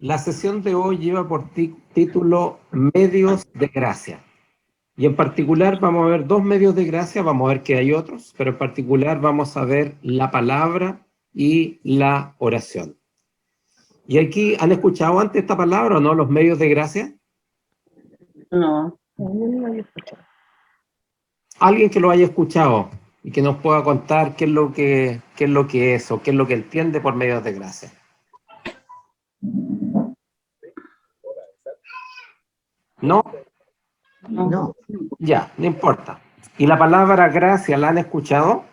La sesión de hoy lleva por título Medios de Gracia. Y en particular vamos a ver dos medios de gracia, vamos a ver que hay otros, pero en particular vamos a ver la palabra y la oración. ¿Y aquí han escuchado antes esta palabra o no, los medios de gracia? No. Alguien que lo haya escuchado y que nos pueda contar qué es lo que es o qué es lo que entiende por medios de gracia. ¿No? No. Ya, no importa. ¿Y la palabra gracia la han escuchado?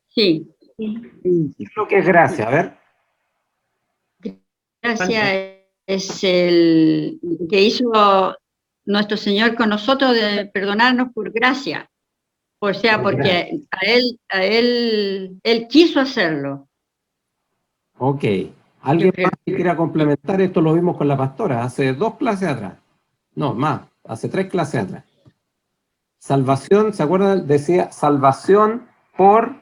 Sí. ¿Qué es lo que es gracia? A ver. Gracia es el que hizo nuestro Señor con nosotros de perdonarnos por gracia. O sea, porque él quiso hacerlo. Ok. ¿Alguien más que quiera complementar? Esto lo vimos con la pastora hace 2 clases atrás. No, más, hace 3 clases atrás. Salvación, ¿se acuerdan? Decía salvación por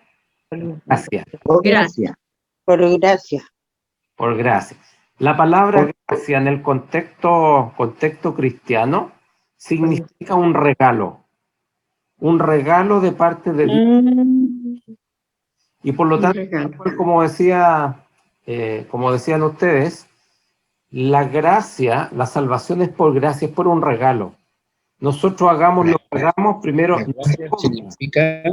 gracia. Por gracia. Por gracia. Por gracia. La palabra gracia en el contexto cristiano significa un regalo. Un regalo de parte de Dios. Y por lo tanto, como decían ustedes, la gracia, la salvación es por gracia, es por un regalo. Nosotros hagamos lo que hagamos, primero no se compra. Significa...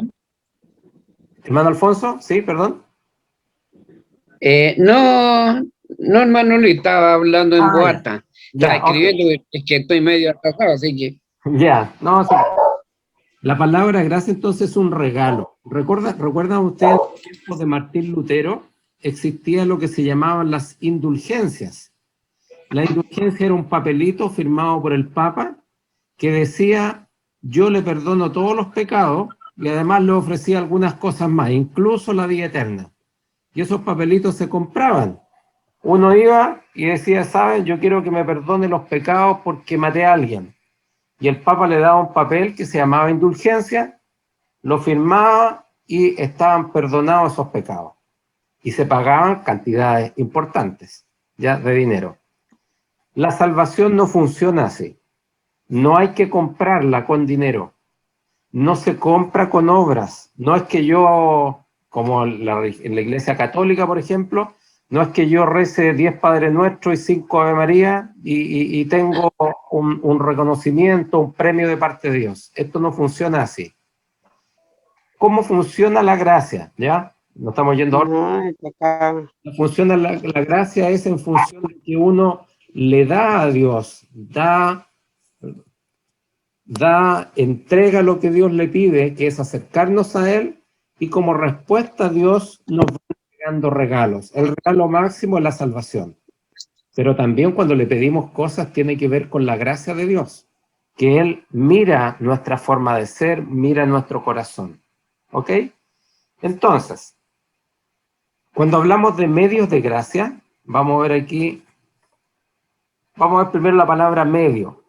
Hermano Alfonso, sí, perdón. No, hermano, le estaba hablando en boata. Ya, Estaba escribiendo, es que estoy medio atrasado, así que... Ya, no, sí. La palabra gracia entonces es un regalo. ¿Recuerdan ustedes en los tiempos de Martín Lutero? Existía lo que se llamaban las indulgencias. La indulgencia era un papelito firmado por el Papa que decía, yo le perdono todos los pecados y además le ofrecía algunas cosas más, incluso la vida eterna. Y esos papelitos se compraban. Uno iba y decía, ¿saben? Yo quiero que me perdone los pecados porque maté a alguien. Y el Papa le daba un papel que se llamaba indulgencia, lo firmaba y estaban perdonados esos pecados. Y se pagaban cantidades importantes, ya, de dinero. La salvación no funciona así. No hay que comprarla con dinero. No se compra con obras. No es que yo, como en la Iglesia Católica, por ejemplo, no es que yo rece 10 Padre Nuestro y 5 Ave María y tengo un reconocimiento, un premio de parte de Dios. Esto no funciona así. ¿Cómo funciona la gracia? ¿Ya? No estamos yendo ahora. Funciona la gracia es en función de que uno le da a Dios, entrega lo que Dios le pide, que es acercarnos a Él, y como respuesta a Dios nos va entregando regalos. El regalo máximo es la salvación. Pero también cuando le pedimos cosas tiene que ver con la gracia de Dios, que Él mira nuestra forma de ser, mira nuestro corazón. ¿Ok? Entonces, cuando hablamos de medios de gracia, vamos a ver aquí, vamos a ver primero la palabra medio.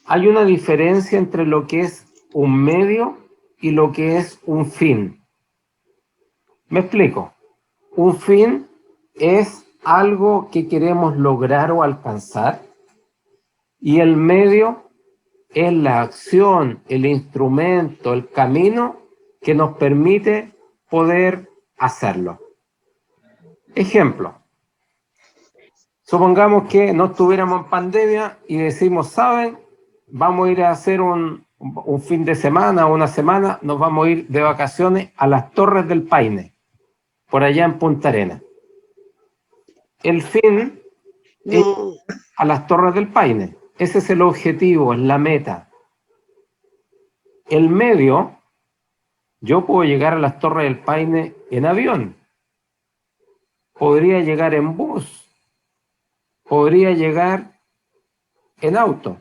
Hay una diferencia entre lo que es un medio y lo que es un fin. Me explico. Un fin es algo que queremos lograr o alcanzar y el medio es la acción, el instrumento, el camino que nos permite poder hacerlo. Ejemplo. Supongamos que no estuviéramos en pandemia y decimos, ¿saben? Vamos a ir a hacer un fin de semana o una semana, nos vamos a ir de vacaciones a las Torres del Paine, por allá en Punta Arenas. El fin es a las Torres del Paine. Ese es el objetivo, es la meta. El medio, yo puedo llegar a las Torres del Paine en avión. Podría llegar en bus. Podría llegar en auto.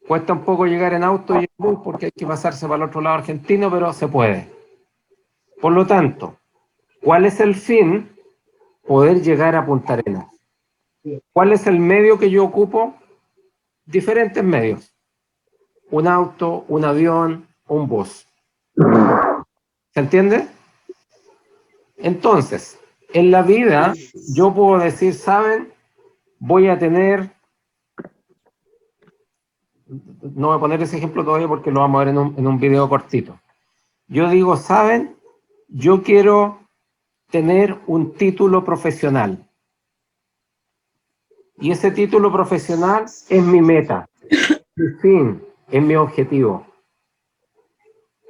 Cuesta un poco llegar en auto y en bus porque hay que pasarse para el otro lado argentino, pero se puede. Por lo tanto, ¿cuál es el fin? Poder llegar a Punta Arenas. ¿Cuál es el medio que yo ocupo? Diferentes medios. Un auto, un avión, un bus. ¿Se entiende? Entonces, En la vida, yo puedo decir, ¿saben? Voy a tener... No voy a poner ese ejemplo todavía porque lo vamos a ver en un video cortito. Yo digo, ¿saben? Yo quiero tener un título profesional. Y ese título profesional es mi meta, mi fin, es mi objetivo.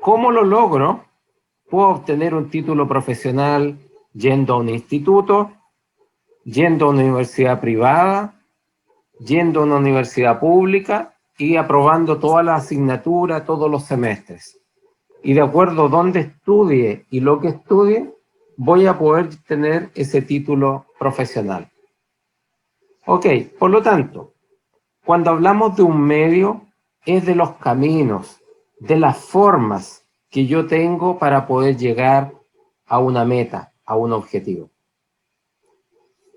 ¿Cómo lo logro? Puedo obtener un título profesional yendo a un instituto, yendo a una universidad privada, yendo a una universidad pública y aprobando todas las asignaturas, todos los semestres. Y de acuerdo a dónde estudie y lo que estudie, voy a poder tener ese título profesional. Ok, por lo tanto, cuando hablamos de un medio, es de los caminos, de las formas que yo tengo para poder llegar a una meta, a un objetivo.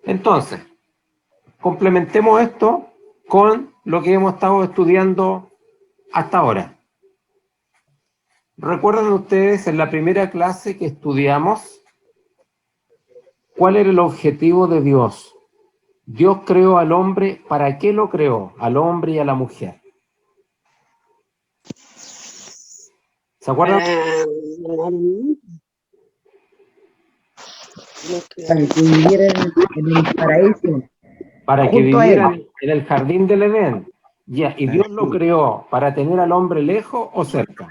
Entonces, complementemos esto con lo que hemos estado estudiando hasta ahora. ¿Recuerdan ustedes en la primera clase que estudiamos cuál era el objetivo de Dios? Dios creó al hombre, ¿para qué lo creó? Al hombre y a la mujer. ¿Se acuerdan? Para que vivieran en el paraíso. Para que Junto a vivieran él. en el jardín del Edén. Ya, ¿y Dios lo creó para tener al hombre lejos o cerca?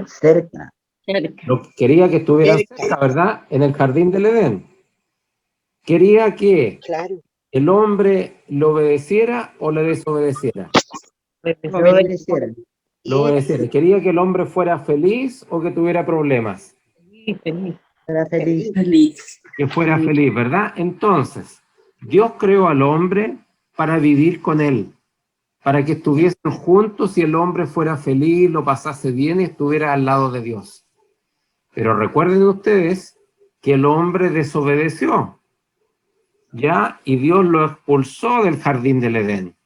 Cerca. Cerca. Lo quería que estuvieran cerca, ¿verdad? En el jardín del Edén. Quería que Claro. el hombre lo obedeciera o le desobedeciera. Obedecieran. Lo obedeciera. Quería que el hombre fuera feliz o que tuviera problemas. Era feliz. Que fuera feliz, ¿verdad? Entonces, Dios creó al hombre para vivir con él, para que estuviesen juntos y el hombre fuera feliz, lo pasase bien y estuviera al lado de Dios. Pero recuerden ustedes que el hombre desobedeció, ¿ya? Y Dios lo expulsó del jardín del Edén.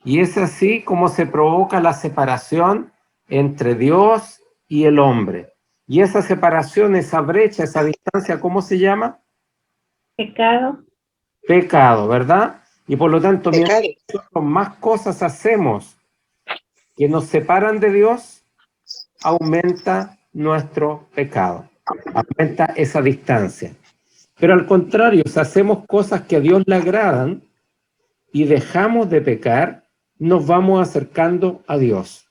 Y es así como se provoca la separación entre Dios y el hombre. Y esa separación, esa brecha, esa distancia, ¿cómo se llama? Pecado. Pecado, ¿verdad? Y por lo tanto, mientras nosotros más cosas hacemos que nos separan de Dios, aumenta nuestro pecado, aumenta esa distancia. Pero al contrario, si hacemos cosas que a Dios le agradan y dejamos de pecar, nos vamos acercando a Dios.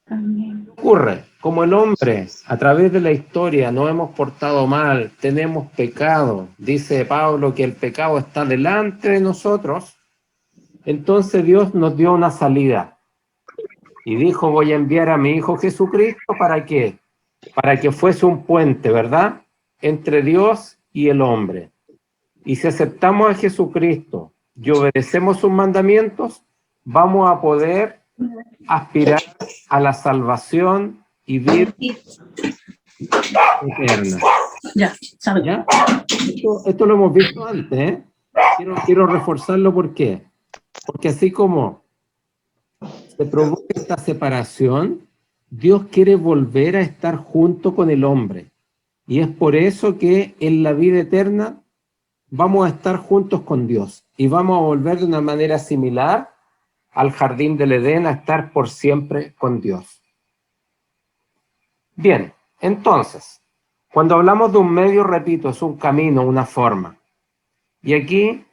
Amén. ¿Qué ocurre? Como el hombre, a través de la historia, nos hemos portado mal, tenemos pecado, dice Pablo que el pecado está delante de nosotros, entonces Dios nos dio una salida y dijo, voy a enviar a mi Hijo Jesucristo, ¿para qué? Para que fuese un puente, ¿verdad? Entre Dios y el hombre. Y si aceptamos a Jesucristo y obedecemos sus mandamientos, vamos a poder aspirar a la salvación y vida eterna. Ya, sabe. ¿Ya? Esto lo hemos visto antes, ¿eh? Quiero reforzarlo, ¿por qué? Porque así como se provoca esta separación, Dios quiere volver a estar junto con el hombre. Y es por eso que en la vida eterna vamos a estar juntos con Dios y vamos a volver de una manera similar al jardín del Edén, a estar por siempre con Dios. Bien, entonces, cuando hablamos de un medio, repito, es un camino, una forma. Y aquí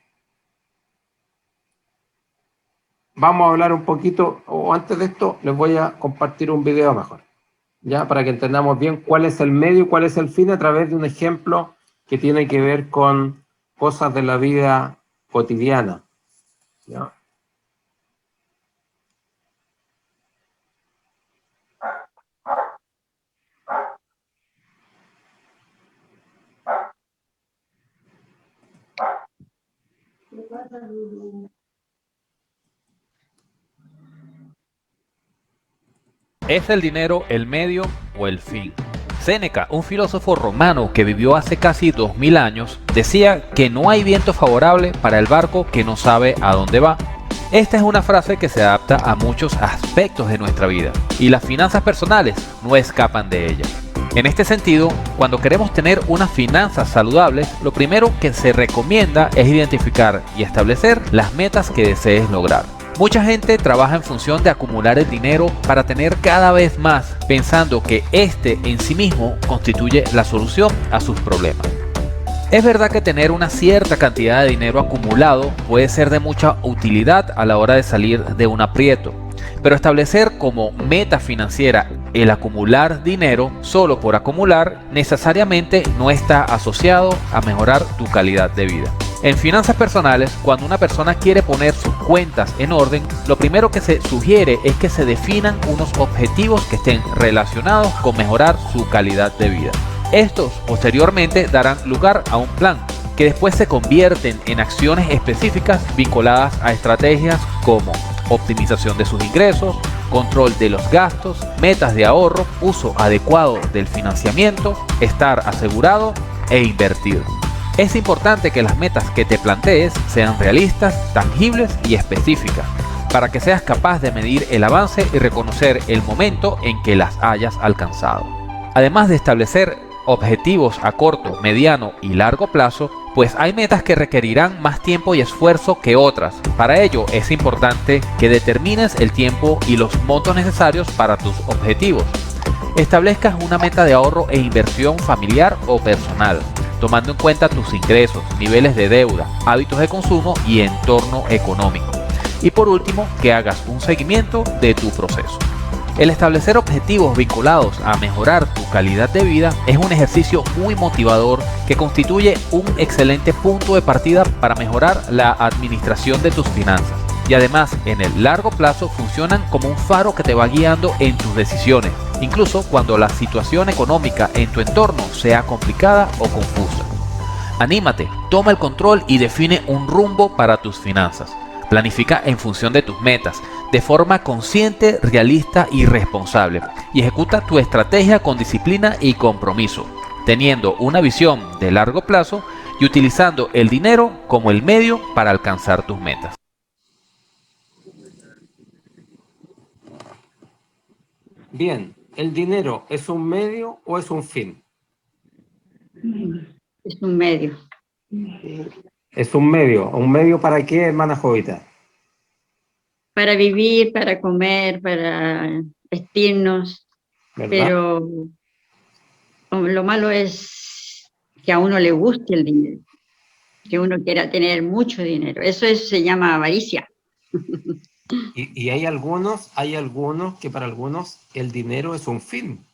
vamos a hablar un poquito, o antes de esto, les voy a compartir un video mejor, ya, para que entendamos bien cuál es el medio y cuál es el fin a través de un ejemplo que tiene que ver con cosas de la vida cotidiana, ¿ya? ¿Es el dinero el medio o el fin? Séneca, un filósofo romano que vivió hace casi 2000 años, decía que no hay viento favorable para el barco que no sabe a dónde va. Esta es una frase que se adapta a muchos aspectos de nuestra vida y las finanzas personales no escapan de ella. En este sentido, cuando queremos tener unas finanzas saludables, lo primero que se recomienda es identificar y establecer las metas que desees lograr. Mucha gente trabaja en función de acumular el dinero para tener cada vez más, pensando que este en sí mismo constituye la solución a sus problemas. Es verdad que tener una cierta cantidad de dinero acumulado puede ser de mucha utilidad a la hora de salir de un aprieto, pero establecer como meta financiera el acumular dinero solo por acumular necesariamente no está asociado a mejorar tu calidad de vida. En finanzas personales, cuando una persona quiere poner sus cuentas en orden, lo primero que se sugiere es que se definan unos objetivos que estén relacionados con mejorar su calidad de vida. Estos posteriormente darán lugar a un plan, que después se convierten en acciones específicas vinculadas a estrategias como optimización de sus ingresos, control de los gastos, metas de ahorro, uso adecuado del financiamiento, estar asegurado e invertir. Es importante que las metas que te plantees sean realistas, tangibles y específicas, para que seas capaz de medir el avance y reconocer el momento en que las hayas alcanzado. Además de establecer objetivos a corto, mediano y largo plazo, pues hay metas que requerirán más tiempo y esfuerzo que otras. Para ello es importante que determines el tiempo y los montos necesarios para tus objetivos. Establezcas una meta de ahorro e inversión familiar o personal, tomando en cuenta tus ingresos, niveles de deuda, hábitos de consumo y entorno económico. Y por último, que hagas un seguimiento de tu proceso. El establecer objetivos vinculados a mejorar tu calidad de vida es un ejercicio muy motivador que constituye un excelente punto de partida para mejorar la administración de tus finanzas. Y además, en el largo plazo funcionan como un faro que te va guiando en tus decisiones, incluso cuando la situación económica en tu entorno sea complicada o confusa. Anímate, toma el control y define un rumbo para tus finanzas. Planifica en función de tus metas, de forma consciente, realista y responsable, y ejecuta tu estrategia con disciplina y compromiso, teniendo una visión de largo plazo y utilizando el dinero como el medio para alcanzar tus metas. Bien, ¿el dinero es un medio o es un fin? Es un medio. Es un medio. ¿Un medio para qué, hermana Jovita? Para vivir, para comer, para vestirnos, ¿Verdad? pero lo malo es que a uno le guste el dinero, que uno quiera tener mucho dinero. Se llama avaricia. Y hay algunos que para algunos el dinero es un fin,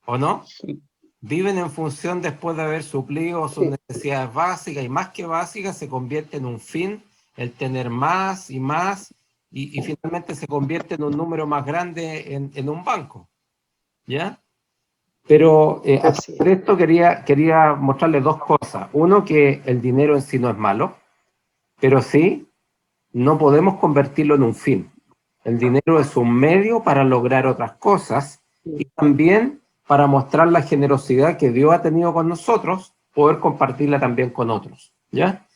¿o no? Sí. Viven en función después de haber suplido sus necesidades básicas y más que básicas se convierte en un fin el tener más y más y finalmente se convierte en un número más grande en un banco, ¿ya? Pero aparte de esto quería mostrarles dos cosas. Uno, que el dinero en sí no es malo, pero sí no podemos convertirlo en un fin. El dinero es un medio para lograr otras cosas y también para mostrar la generosidad que Dios ha tenido con nosotros, poder compartirla también con otros, ¿ya?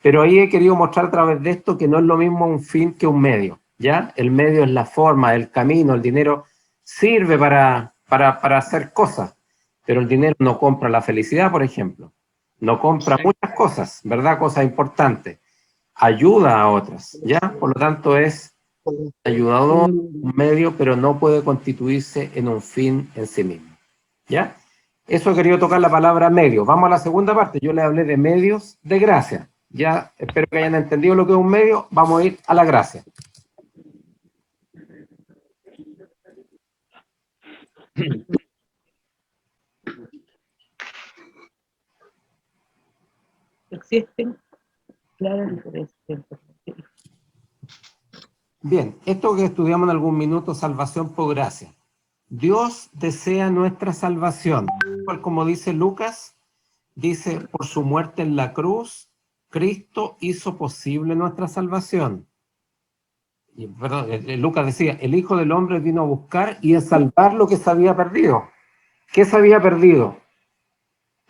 Pero ahí he querido mostrar a través de esto que no es lo mismo un fin que un medio, ¿ya? El medio es la forma, el camino, el dinero sirve para hacer cosas, pero el dinero no compra la felicidad, por ejemplo. No compra muchas cosas, ¿verdad? Cosas importantes. Ayuda a otras, ¿ya? Por lo tanto es ayudador, un medio, pero no puede constituirse en un fin en sí mismo, ¿ya? Eso he querido tocar la palabra medio. Vamos a la segunda parte. Yo les hablé de medios de gracia. Ya espero que hayan entendido lo que es un medio. Vamos a ir a la gracia. Existen claras diferencias. Bien, esto que estudiamos en algún minuto, salvación por gracia. Dios desea nuestra salvación. Tal como dice Lucas, dice, por su muerte en la cruz, Cristo hizo posible nuestra salvación. Lucas decía, el Hijo del Hombre vino a buscar y a salvar lo que se había perdido. ¿Qué se había perdido?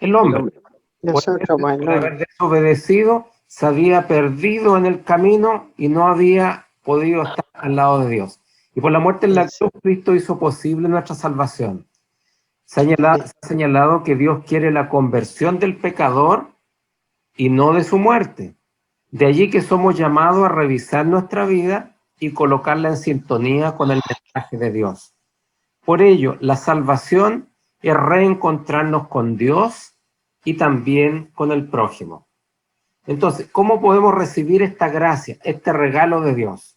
El hombre. Por haber desobedecido, se había perdido en el camino y no había podido estar al lado de Dios. Y por la muerte en la cruz, Cristo hizo posible nuestra salvación. se ha señalado que Dios quiere la conversión del pecador y no de su muerte. De allí que somos llamados a revisar nuestra vida y colocarla en sintonía con el mensaje de Dios. Por ello, la salvación es reencontrarnos con Dios y también con el prójimo. Entonces, ¿cómo podemos recibir esta gracia, este regalo de Dios?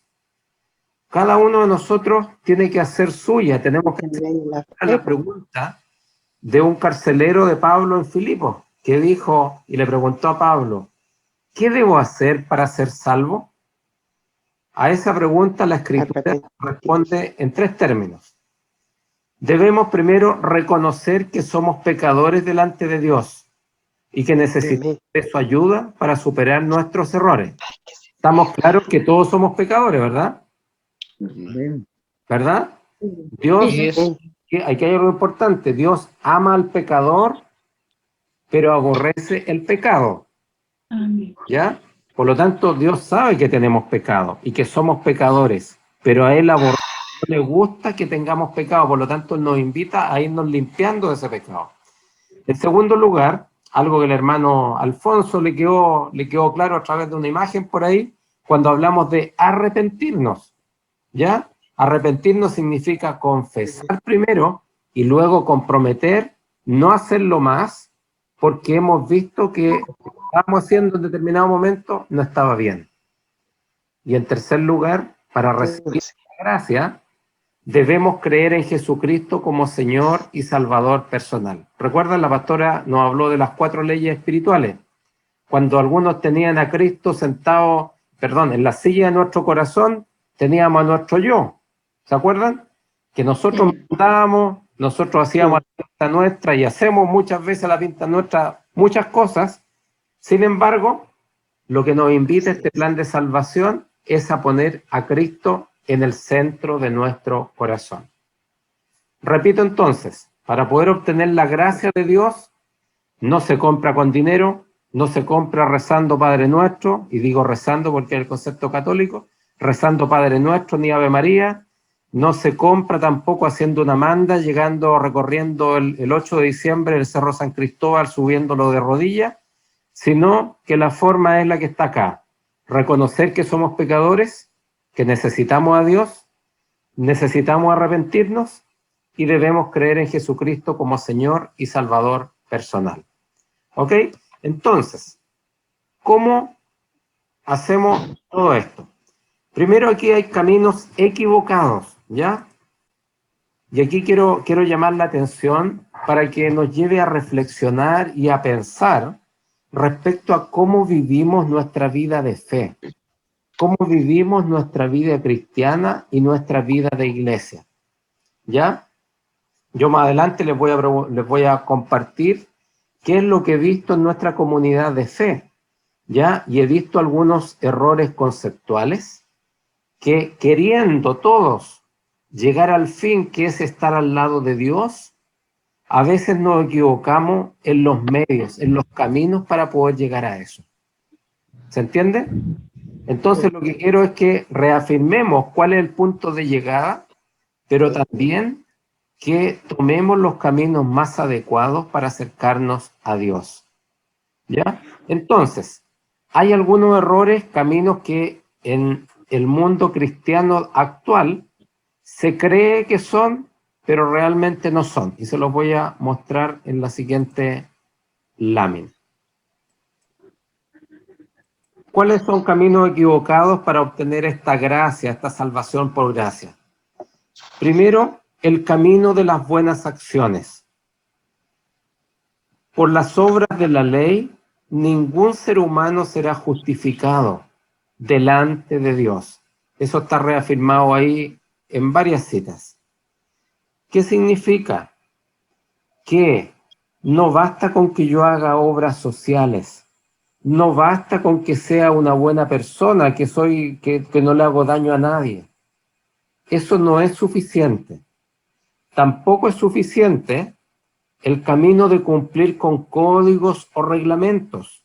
Cada uno de nosotros tiene que hacer suya. Tenemos que hacer la pregunta de un carcelero de Pablo en Filipos, que dijo y le preguntó a Pablo, ¿qué debo hacer para ser salvo? A esa pregunta la Escritura responde en 3 términos. Debemos primero reconocer que somos pecadores delante de Dios y que necesitamos de su ayuda para superar nuestros errores. Estamos claros que todos somos pecadores, ¿verdad? Amén. ¿Verdad? Dios, aquí hay algo importante, Dios ama al pecador, pero aborrece el pecado. Amén. ¿Ya? Por lo tanto, Dios sabe que tenemos pecado y que somos pecadores, pero a Él no le gusta que tengamos pecado, por lo tanto, Él nos invita a irnos limpiando de ese pecado. En segundo lugar, algo que el hermano Alfonso le quedó claro a través de una imagen por ahí, cuando hablamos de arrepentirnos, ¿ya? Arrepentirnos significa confesar primero y luego comprometer, no hacerlo más, porque hemos visto que lo que estábamos haciendo en determinado momento no estaba bien. Y en tercer lugar, para recibir la gracia, debemos creer en Jesucristo como Señor y Salvador personal. ¿Recuerdan? La pastora nos habló de las 4 leyes espirituales. Cuando algunos tenían a Cristo sentado, en la silla de nuestro corazón, teníamos a nuestro yo. ¿Se acuerdan? Que nosotros mandábamos, nosotros hacíamos la pinta nuestra y hacemos muchas veces la pinta nuestra muchas cosas. Sin embargo, lo que nos invita este plan de salvación es a poner a Cristo en el centro de nuestro corazón. Repito entonces, para poder obtener la gracia de Dios, no se compra con dinero, no se compra rezando Padre Nuestro, y digo rezando porque es el concepto católico, rezando Padre Nuestro ni Ave María, no se compra tampoco haciendo una manda, llegando, recorriendo el 8 de diciembre el Cerro San Cristóbal, subiéndolo de rodillas, sino que la forma es la que está acá. Reconocer que somos pecadores, que necesitamos a Dios, necesitamos arrepentirnos y debemos creer en Jesucristo como Señor y Salvador personal. ¿Ok? Entonces, ¿cómo hacemos todo esto? Primero, aquí hay caminos equivocados, ¿ya? Y aquí quiero llamar la atención para que nos lleve a reflexionar y a pensar respecto a cómo vivimos nuestra vida de fe, cómo vivimos nuestra vida cristiana y nuestra vida de iglesia, ¿ya? Yo más adelante les voy a compartir qué es lo que he visto en nuestra comunidad de fe, ¿ya? Y he visto algunos errores conceptuales que, queriendo todos llegar al fin, que es estar al lado de Dios, a veces nos equivocamos en los medios, en los caminos para poder llegar a eso. ¿Se entiende? Entonces lo que quiero es que reafirmemos cuál es el punto de llegada, pero también que tomemos los caminos más adecuados para acercarnos a Dios. ¿Ya? Entonces, hay algunos errores, caminos que en el mundo cristiano actual se cree que son, pero realmente no son. Y se los voy a mostrar en la siguiente lámina. ¿Cuáles son caminos equivocados para obtener esta gracia, esta salvación por gracia? Primero, el camino de las buenas acciones. Por las obras de la ley, ningún ser humano será justificado delante de Dios. Eso está reafirmado ahí en varias citas. ¿Qué significa? Que no basta con que yo haga obras sociales, no basta con que sea una buena persona, que no le hago daño a nadie. Eso no es suficiente. Tampoco es suficiente el camino de cumplir con códigos o reglamentos.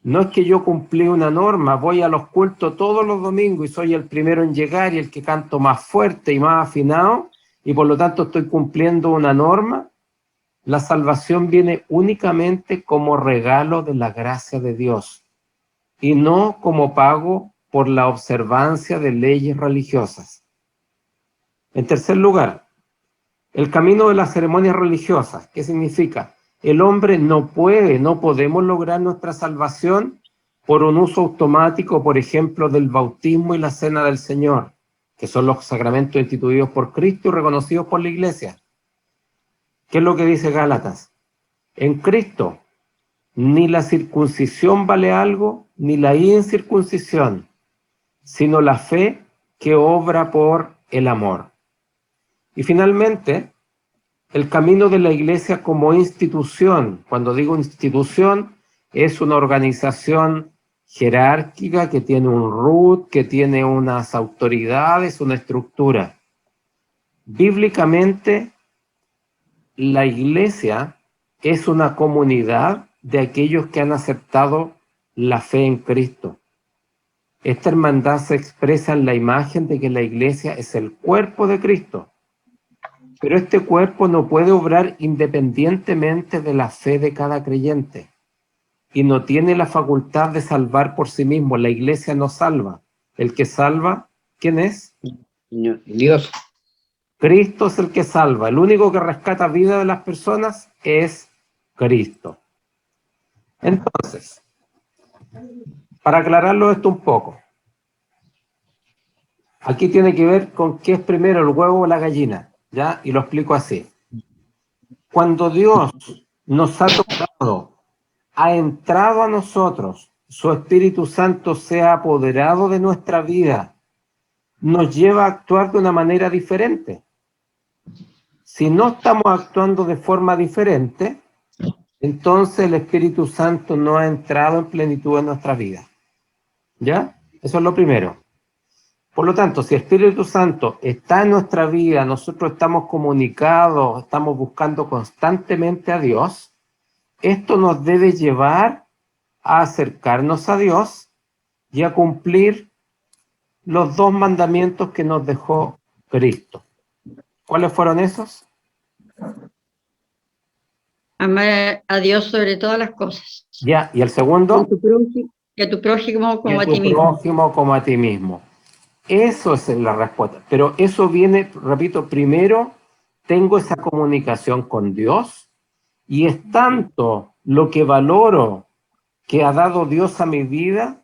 No es que yo cumplí una norma, voy a los cultos todos los domingos y soy el primero en llegar y el que canto más fuerte y más afinado, y por lo tanto estoy cumpliendo una norma, la salvación viene únicamente como regalo de la gracia de Dios y no como pago por la observancia de leyes religiosas. En tercer lugar, el camino de las ceremonias religiosas. ¿Qué significa? El hombre no podemos lograr nuestra salvación por un uso automático, por ejemplo, del bautismo y la cena del Señor, que son los sacramentos instituidos por Cristo y reconocidos por la Iglesia. ¿Qué es lo que dice Gálatas? En Cristo, ni la circuncisión vale algo, ni la incircuncisión, sino la fe que obra por el amor. Y finalmente, el camino de la Iglesia como institución. Cuando digo institución, es una organización jerárquica que tiene un root, que tiene unas autoridades, una estructura. Bíblicamente, la Iglesia es una comunidad de aquellos que han aceptado la fe en Cristo. Esta hermandad se expresa en la imagen de que la Iglesia es el cuerpo de Cristo. Pero este cuerpo no puede obrar independientemente de la fe de cada creyente y no tiene la facultad de salvar por sí mismo. La Iglesia no salva. El que salva, ¿quién es? Dios. Cristo es el que salva. El único que rescata vida de las personas es Cristo. Entonces, para aclararlo esto un poco, aquí tiene que ver con qué es primero, el huevo o la gallina. ¿Ya? Y lo explico así. Cuando Dios nos ha tocado, ha entrado a nosotros, su Espíritu Santo se ha apoderado de nuestra vida, nos lleva a actuar de una manera diferente. Si no estamos actuando de forma diferente, entonces el Espíritu Santo no ha entrado en plenitud en nuestra vida. ¿Ya? Eso es lo primero. Por lo tanto, si el Espíritu Santo está en nuestra vida, nosotros estamos comunicados, estamos buscando constantemente a Dios, esto nos debe llevar a acercarnos a Dios y a cumplir los 2 mandamientos que nos dejó Cristo. ¿Cuáles fueron esos? Amar a Dios sobre todas las cosas. Ya, y el segundo, Y a tu prójimo como y a ti mismo. prójimo como a ti mismo. Eso es la respuesta. Pero eso viene, repito, primero tengo esa comunicación con Dios y es tanto lo que valoro que ha dado Dios a mi vida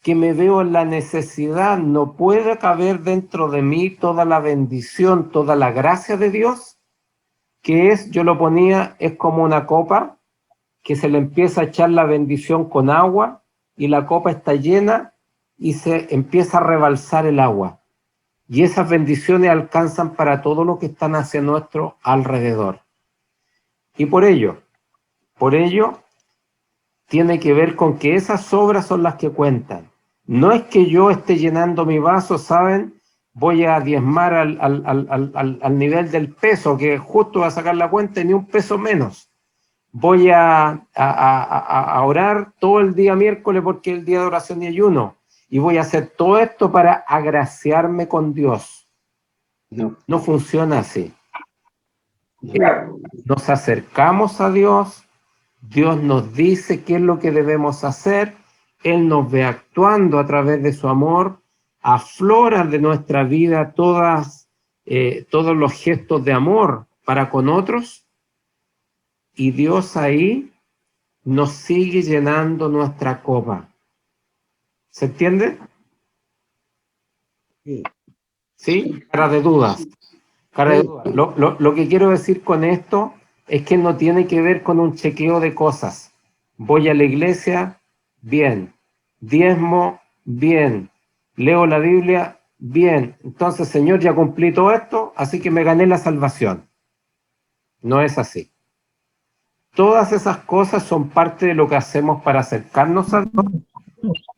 que me veo en la necesidad, no puede caber dentro de mí toda la bendición, toda la gracia de Dios, que es, yo lo ponía, es como una copa que se le empieza a echar la bendición con agua y la copa está llena y se empieza a rebalsar el agua. Y esas bendiciones alcanzan para todo lo que están hacia nuestro alrededor. Y por ello, tiene que ver con que esas obras son las que cuentan. No es que yo esté llenando mi vaso, ¿saben? Voy a diezmar al nivel del peso, que justo va a sacar la cuenta y ni un peso menos. Voy a orar todo el día miércoles porque es el día de oración y ayuno. Y voy a hacer todo esto para agraciarme con Dios. No funciona así. Nos acercamos a Dios, Dios nos dice qué es lo que debemos hacer, Él nos ve actuando a través de su amor, aflora de nuestra vida todos los gestos de amor para con otros, y Dios ahí nos sigue llenando nuestra copa. ¿Se entiende? Sí. ¿Sí? Cara de dudas. Cara de dudas. Lo que quiero decir con esto es que no tiene que ver con un chequeo de cosas. Voy a la iglesia, bien. Diezmo, bien. Leo la Biblia, bien. Entonces, Señor, ya cumplí todo esto, así que me gané la salvación. No es así. Todas esas cosas son parte de lo que hacemos para acercarnos a Dios.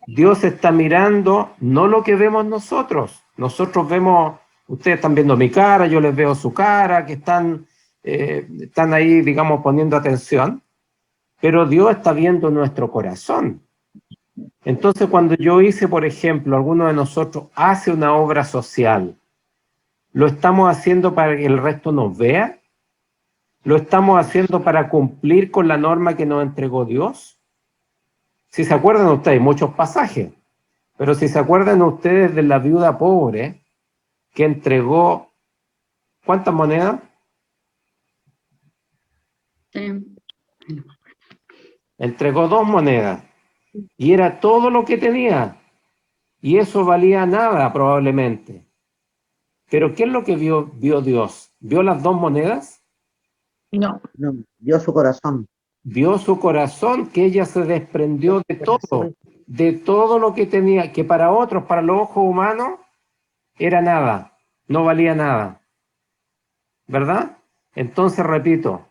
Dios está mirando no lo que vemos nosotros. Nosotros vemos, ustedes están viendo mi cara, yo les veo su cara, que están ahí, digamos, poniendo atención, pero Dios está viendo nuestro corazón. Entonces, cuando yo hice, por ejemplo, alguno de nosotros hace una obra social, ¿lo estamos haciendo para que el resto nos vea? ¿Lo estamos haciendo para cumplir con la norma que nos entregó Dios? Si se acuerdan ustedes, hay muchos pasajes, pero si se acuerdan ustedes de la viuda pobre que entregó, ¿cuántas monedas? Entregó 2 monedas y era todo lo que tenía y eso valía nada probablemente. Pero ¿qué es lo que vio Dios? ¿Vio las 2 monedas? No. No, dio su corazón. Vio su corazón, que ella se desprendió de todo lo que tenía, que para otros, para los ojos humanos, era nada, no valía nada. ¿Verdad? Entonces, repito,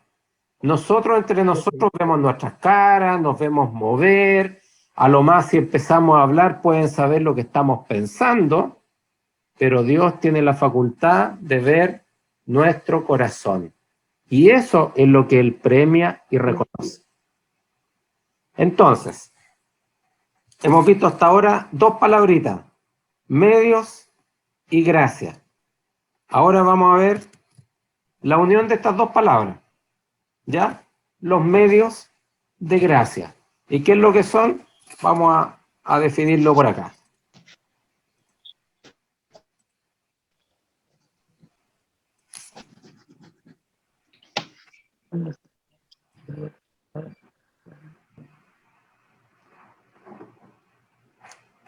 nosotros entre nosotros vemos nuestras caras, nos vemos mover, a lo más si empezamos a hablar pueden saber lo que estamos pensando, pero Dios tiene la facultad de ver nuestro corazón. Y eso es lo que Él premia y reconoce. Entonces, hemos visto hasta ahora 2 palabritas, medios y gracia. Ahora vamos a ver la unión de estas 2 palabras, ¿ya? Los medios de gracia. ¿Y qué es lo que son? Vamos a definirlo por acá.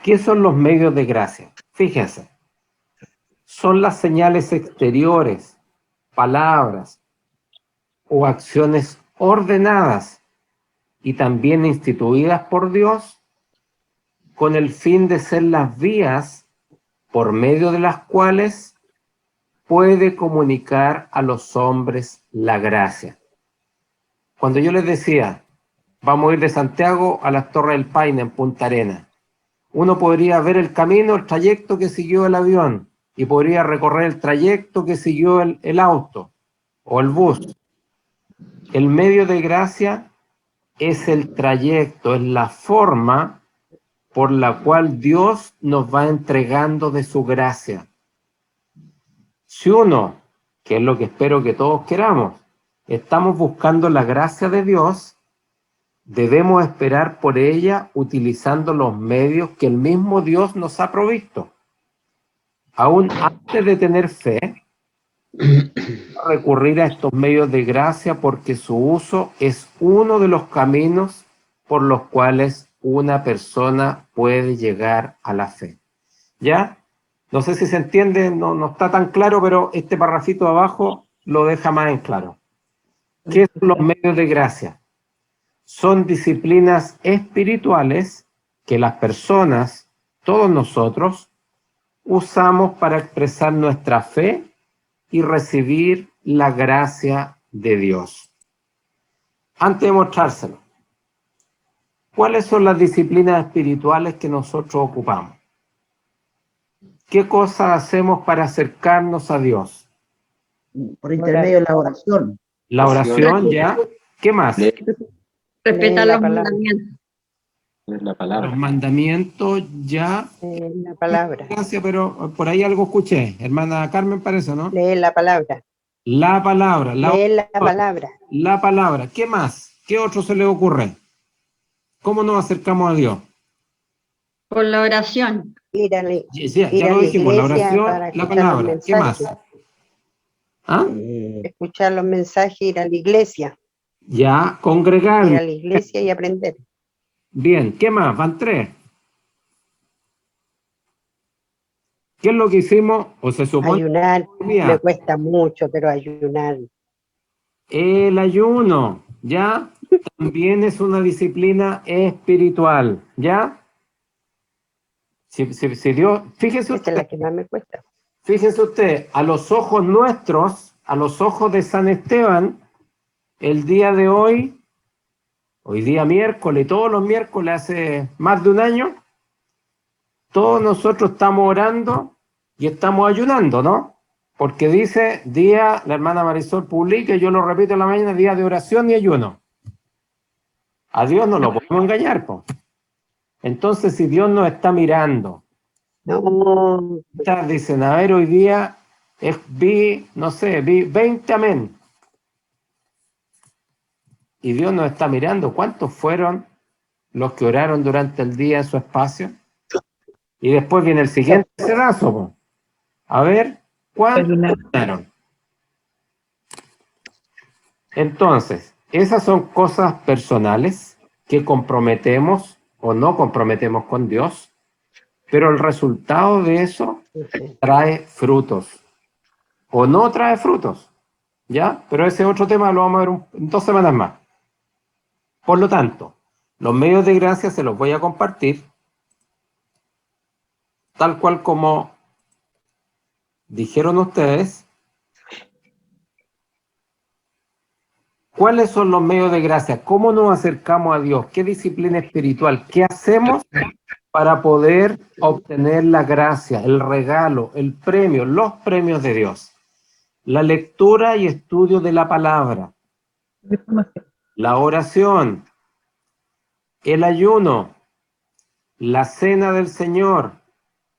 ¿Qué son los medios de gracia? Fíjense, son las señales exteriores, palabras o acciones ordenadas y también instituidas por Dios con el fin de ser las vías por medio de las cuales puede comunicar a los hombres la gracia. Cuando yo les decía, vamos a ir de Santiago a las Torres del Paine en Punta Arenas, uno podría ver el camino, el trayecto que siguió el avión y podría recorrer el trayecto que siguió el auto o el bus. El medio de gracia es el trayecto, es la forma por la cual Dios nos va entregando de su gracia. Si uno, que es lo que espero que todos queramos, estamos buscando la gracia de Dios, debemos esperar por ella utilizando los medios que el mismo Dios nos ha provisto. Aún antes de tener fe, recurrir a estos medios de gracia porque su uso es uno de los caminos por los cuales una persona puede llegar a la fe. ¿Ya? No sé si se entiende, no está tan claro, pero este parrafito de abajo lo deja más en claro. ¿Qué son los medios de gracia? Son disciplinas espirituales que las personas, todos nosotros, usamos para expresar nuestra fe y recibir la gracia de Dios. Antes de mostrárselo, ¿cuáles son las disciplinas espirituales que nosotros ocupamos? ¿Qué cosas hacemos para acercarnos a Dios? Por intermedio de la oración. La oración, ¿ya? ¿Qué más? Respetar los mandamientos. La palabra. Los mandamientos, ¿ya? La palabra. Gracias, pero por ahí algo escuché. Hermana Carmen parece, ¿no? Lee la palabra. La palabra. Lee la palabra. La palabra. ¿Qué más? ¿Qué otro se le ocurre? ¿Cómo nos acercamos a Dios? Por la oración. Ir a Ya lo dijimos, la oración, la palabra. ¿Qué más? ¿Ah? Escuchar los mensajes, ir a la iglesia. Ya, congregar. Ir a la iglesia y aprender. Bien, ¿qué más? Van 3. ¿Qué es lo que hicimos? O se supone. Ayunar, me cuesta mucho, pero ayunar. El ayuno, ¿ya? También es una disciplina espiritual, ¿ya? Si Dios, fíjese Esa usted, es la que más me cuesta. fíjese usted, a los ojos nuestros, a los ojos de San Esteban, el día de hoy día miércoles, todos los miércoles hace más de un año, todos nosotros estamos orando y estamos ayunando, ¿no? Porque dice día, la hermana Marisol publica, y yo lo repito en la mañana, día de oración y ayuno. A Dios no lo podemos engañar, pues. Entonces, si Dios nos está mirando, No. dicen, a ver, hoy día vi 20 amén. y Dios nos está mirando. ¿Cuántos fueron los que oraron durante el día en su espacio? Y después viene el siguiente pedazo, po. A ver, ¿cuántos oraron? Entonces, esas son cosas personales que comprometemos o no comprometemos con Dios, pero el resultado de eso trae frutos o no trae frutos, ¿ya? Pero ese otro tema lo vamos a ver en 2 semanas más. Por lo tanto, los medios de gracia se los voy a compartir tal cual como dijeron ustedes. ¿Cuáles son los medios de gracia? ¿Cómo nos acercamos a Dios? ¿Qué disciplina espiritual? ¿Qué hacemos para poder obtener la gracia, el regalo, el premio, los premios de Dios? La lectura y estudio de la palabra, la oración, el ayuno, la cena del Señor,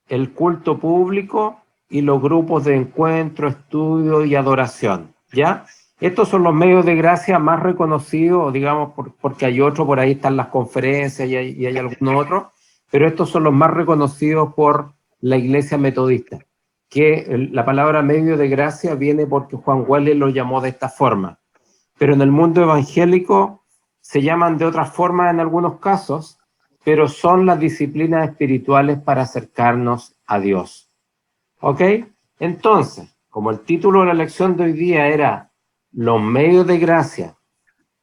el culto público y los grupos de encuentro, estudio y adoración, ¿ya? Estos son los medios de gracia más reconocidos, digamos, porque hay otros, por ahí están las conferencias y hay algunos otros, pero estos son los más reconocidos por la Iglesia Metodista, que la palabra medio de gracia viene porque Juan Wesley lo llamó de esta forma. Pero en el mundo evangélico se llaman de otra forma en algunos casos, pero son las disciplinas espirituales para acercarnos a Dios. ¿Ok? Entonces, como el título de la lección de hoy día era los medios de gracia,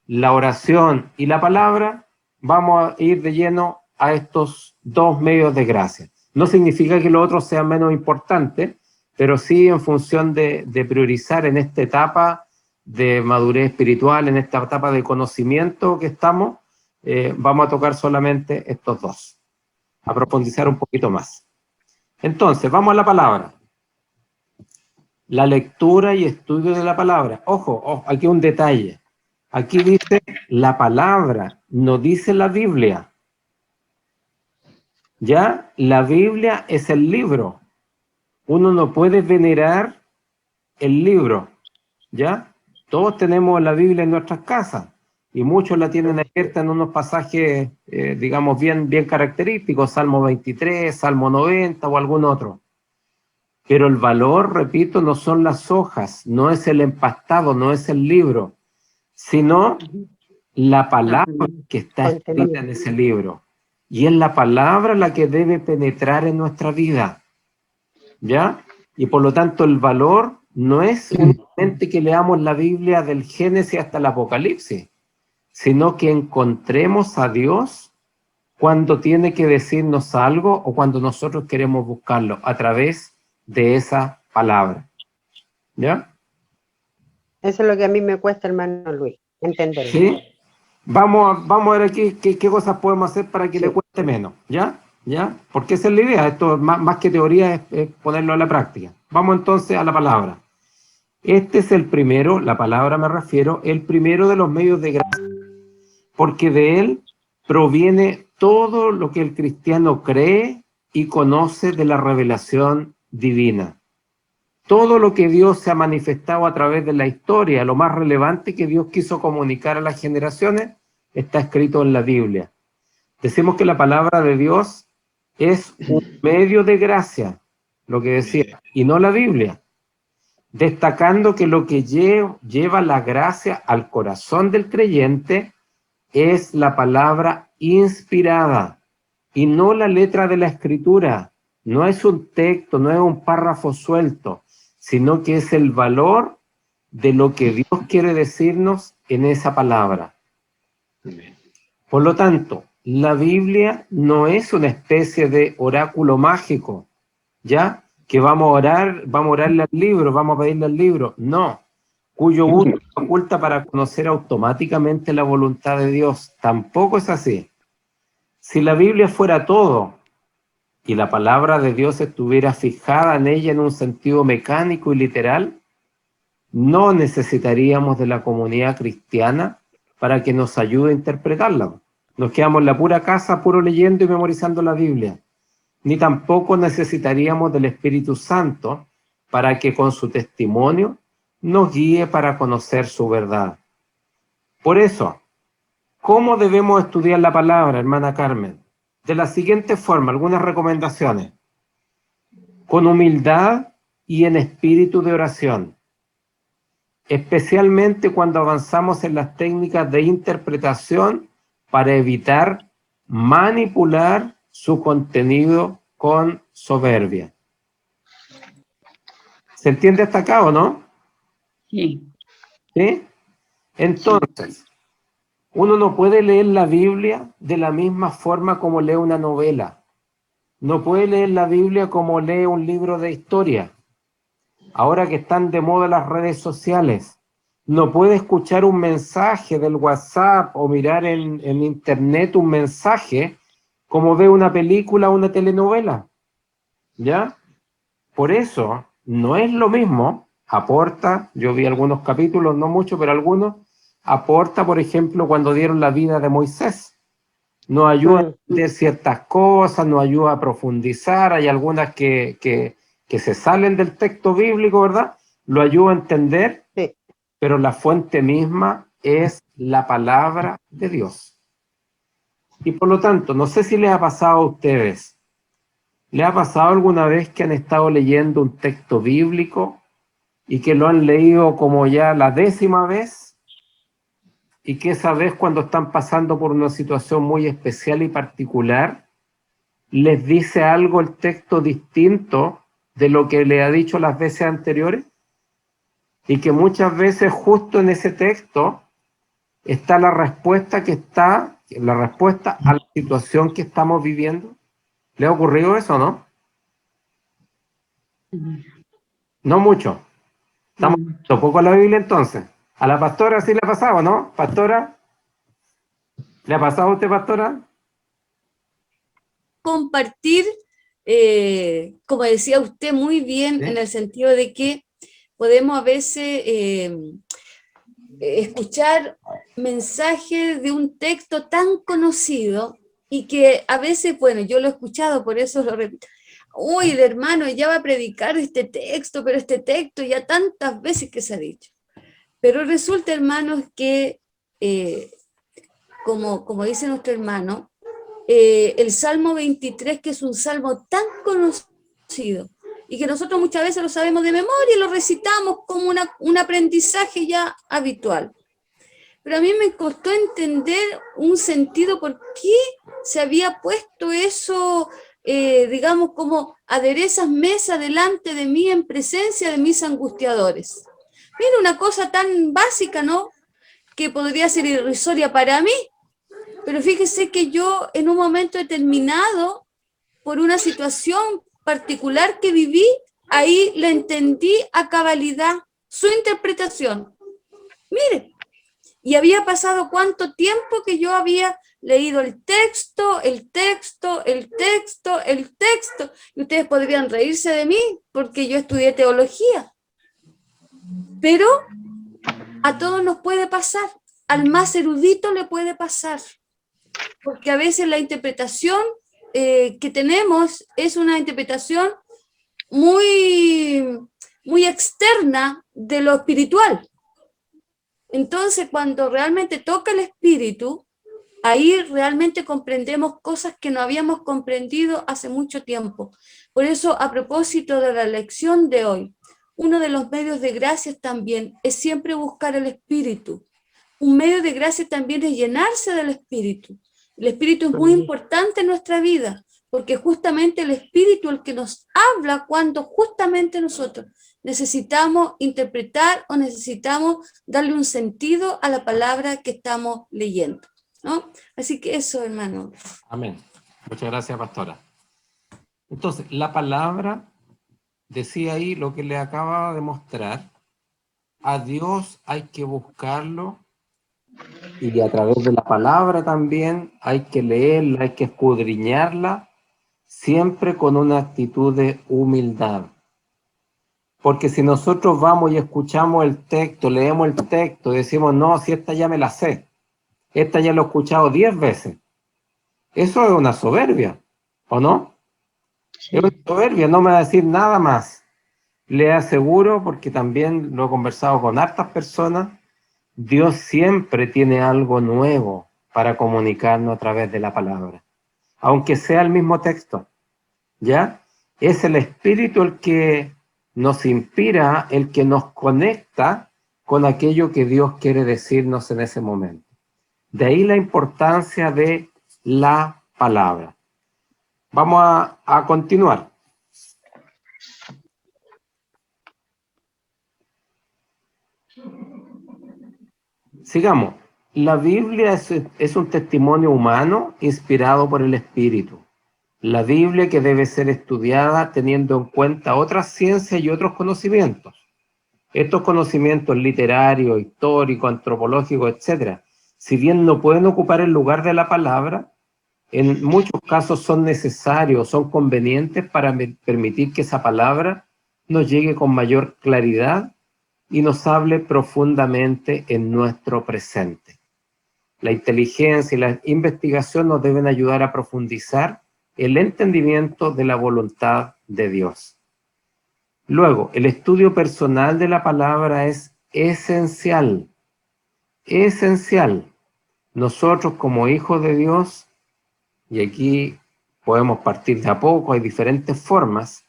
la oración y la palabra, vamos a ir de lleno a estos 2 medios de gracia. No significa que los otros sean menos importantes, pero sí en función de priorizar en esta etapa de madurez espiritual, en esta etapa de conocimiento que estamos, vamos a tocar solamente estos 2, a profundizar un poquito más. Entonces, vamos a la palabra. La lectura y estudio de la palabra. Ojo, aquí un detalle. Aquí dice la palabra, no dice la Biblia. ¿Ya? La Biblia es el libro. Uno no puede venerar el libro. ¿Ya? Todos tenemos la Biblia en nuestras casas y muchos la tienen abierta en unos pasajes, digamos, bien característicos, Salmo 23, Salmo 90 o algún otro. Pero el valor, repito, no son las hojas, no es el empastado, no es el libro, sino la palabra que está escrita en ese libro. Y es la palabra la que debe penetrar en nuestra vida, ¿ya? Y por lo tanto el valor no es únicamente que leamos la Biblia del Génesis hasta el Apocalipsis, sino que encontremos a Dios cuando tiene que decirnos algo o cuando nosotros queremos buscarlo a través de esa palabra. ¿Ya? Eso es lo que a mí me cuesta, hermano Luis, entenderlo. ¿Sí? Vamos a ver aquí qué cosas podemos hacer para que le cueste menos. ¿Ya? ¿Ya? Porque esa es la idea. Esto más que teoría es ponerlo a la práctica. Vamos entonces a la palabra. Este es el primero, la palabra me refiero, el primero de los medios de gracia, porque de él proviene todo lo que el cristiano cree y conoce de la revelación divina. Todo lo que Dios se ha manifestado a través de la historia, lo más relevante que Dios quiso comunicar a las generaciones, está escrito en la Biblia. Decimos que la palabra de Dios es un medio de gracia, lo que decía, y no la Biblia. Destacando que lo que lleva la gracia al corazón del creyente es la palabra inspirada y no la letra de la escritura. No es un texto, no es un párrafo suelto, sino que es el valor de lo que Dios quiere decirnos en esa palabra. Por lo tanto, la Biblia no es una especie de oráculo mágico, ¿ya? Que vamos a orarle al libro, vamos a pedirle al libro. No, cuyo uso oculta para conocer automáticamente la voluntad de Dios. Tampoco es así. Si la Biblia fuera todo y la palabra de Dios estuviera fijada en ella en un sentido mecánico y literal, no necesitaríamos de la comunidad cristiana para que nos ayude a interpretarla. Nos quedamos en la pura casa, puro leyendo y memorizando la Biblia. Ni tampoco necesitaríamos del Espíritu Santo para que con su testimonio nos guíe para conocer su verdad. Por eso, ¿Cómo debemos estudiar la palabra, hermana Carmen? De la siguiente forma, algunas recomendaciones. Con humildad y en espíritu de oración, especialmente cuando avanzamos en las técnicas de interpretación para evitar manipular su contenido con soberbia. ¿Se entiende hasta acá o no? Sí. ¿Sí? Entonces, uno no puede leer la Biblia de la misma forma como lee una novela. No puede leer la Biblia como lee un libro de historia. Ahora que están de moda las redes sociales, no puede escuchar un mensaje del WhatsApp o mirar en internet un mensaje como ve una película o una telenovela. ¿Ya? Por eso, no es lo mismo, aporta, yo vi algunos capítulos, no mucho, pero algunos, aporta, por ejemplo, cuando dieron la vida de Moisés. Nos ayuda a entender ciertas cosas, nos ayuda a profundizar, hay algunas que se salen del texto bíblico, ¿verdad? Lo ayuda a entender, Sí. pero la fuente misma es la palabra de Dios. Y por lo tanto, no sé si les ha pasado a ustedes, ¿les ha pasado alguna vez que han estado leyendo un texto bíblico y que lo han leído como ya la 10ª vez? Y que esa vez, cuando están pasando por una situación muy especial y particular, les dice algo el texto distinto de lo que le ha dicho las veces anteriores, y que muchas veces justo en ese texto está la respuesta a la situación que estamos viviendo. ¿Le ha ocurrido eso, no? No mucho. Estamos leyendo poco la Biblia entonces. A la pastora sí le ha pasado, ¿no? Pastora, ¿le ha pasado a usted, pastora? Compartir, como decía usted muy bien, ¿Sí? en el sentido de que podemos a veces escuchar mensajes de un texto tan conocido y que a veces, bueno, yo lo he escuchado, por eso lo repito. Uy, el hermano ya va a predicar este texto, pero este texto ya tantas veces que se ha dicho. Pero resulta, hermanos, que, como dice nuestro hermano, el Salmo 23, que es un salmo tan conocido y que nosotros muchas veces lo sabemos de memoria y lo recitamos como un aprendizaje ya habitual. Pero a mí me costó entender un sentido por qué se había puesto eso, digamos, como aderezas mesa delante de mí en presencia de mis angustiadores. Mira, una cosa tan básica, ¿no? Que podría ser irrisoria para mí, pero fíjese que yo en un momento determinado, por una situación particular que viví, ahí le entendí a cabalidad su interpretación. Mire, y había pasado cuánto tiempo que yo había leído el texto, y ustedes podrían reírse de mí porque yo estudié teología. Pero a todos nos puede pasar, al más erudito le puede pasar, porque a veces la interpretación que tenemos es una interpretación muy, muy externa de lo espiritual. Entonces, cuando realmente toca el espíritu, ahí realmente comprendemos cosas que no habíamos comprendido hace mucho tiempo. Por eso, a propósito de la lección de hoy, uno de los medios de gracia también es siempre buscar el espíritu. Un medio de gracia también es llenarse del espíritu. El espíritu es muy importante en nuestra vida, porque justamente el espíritu es el que nos habla cuando justamente nosotros necesitamos interpretar o necesitamos darle un sentido a la palabra que estamos leyendo, ¿no? Así que eso, hermano. Amén. Muchas gracias, pastora. Entonces, la palabra, decía ahí lo que le acaba de mostrar, a Dios hay que buscarlo y a través de la palabra también hay que leerla, hay que escudriñarla, siempre con una actitud de humildad. Porque si nosotros vamos y escuchamos el texto, leemos el texto, decimos, no, si esta ya me la sé, esta ya lo he escuchado 10 veces, eso es una soberbia, ¿o no? Sí. Es una soberbia, no me va a decir nada más. Le aseguro, porque también lo he conversado con hartas personas, Dios siempre tiene algo nuevo para comunicarnos a través de la palabra, aunque sea el mismo texto, ¿ya? Es el Espíritu el que nos inspira, el que nos conecta con aquello que Dios quiere decirnos en ese momento. De ahí la importancia de la palabra. Vamos a continuar. Sigamos. La Biblia es un testimonio humano inspirado por el Espíritu. La Biblia que debe ser estudiada teniendo en cuenta otras ciencias y otros conocimientos. Estos conocimientos literarios, históricos, antropológicos, etc., si bien no pueden ocupar el lugar de la palabra, en muchos casos son necesarios, son convenientes para permitir que esa palabra nos llegue con mayor claridad y nos hable profundamente en nuestro presente. La inteligencia y la investigación nos deben ayudar a profundizar el entendimiento de la voluntad de Dios. Luego, el estudio personal de la palabra es esencial. Esencial. Nosotros como hijos de Dios, y aquí podemos partir de a poco, hay diferentes formas,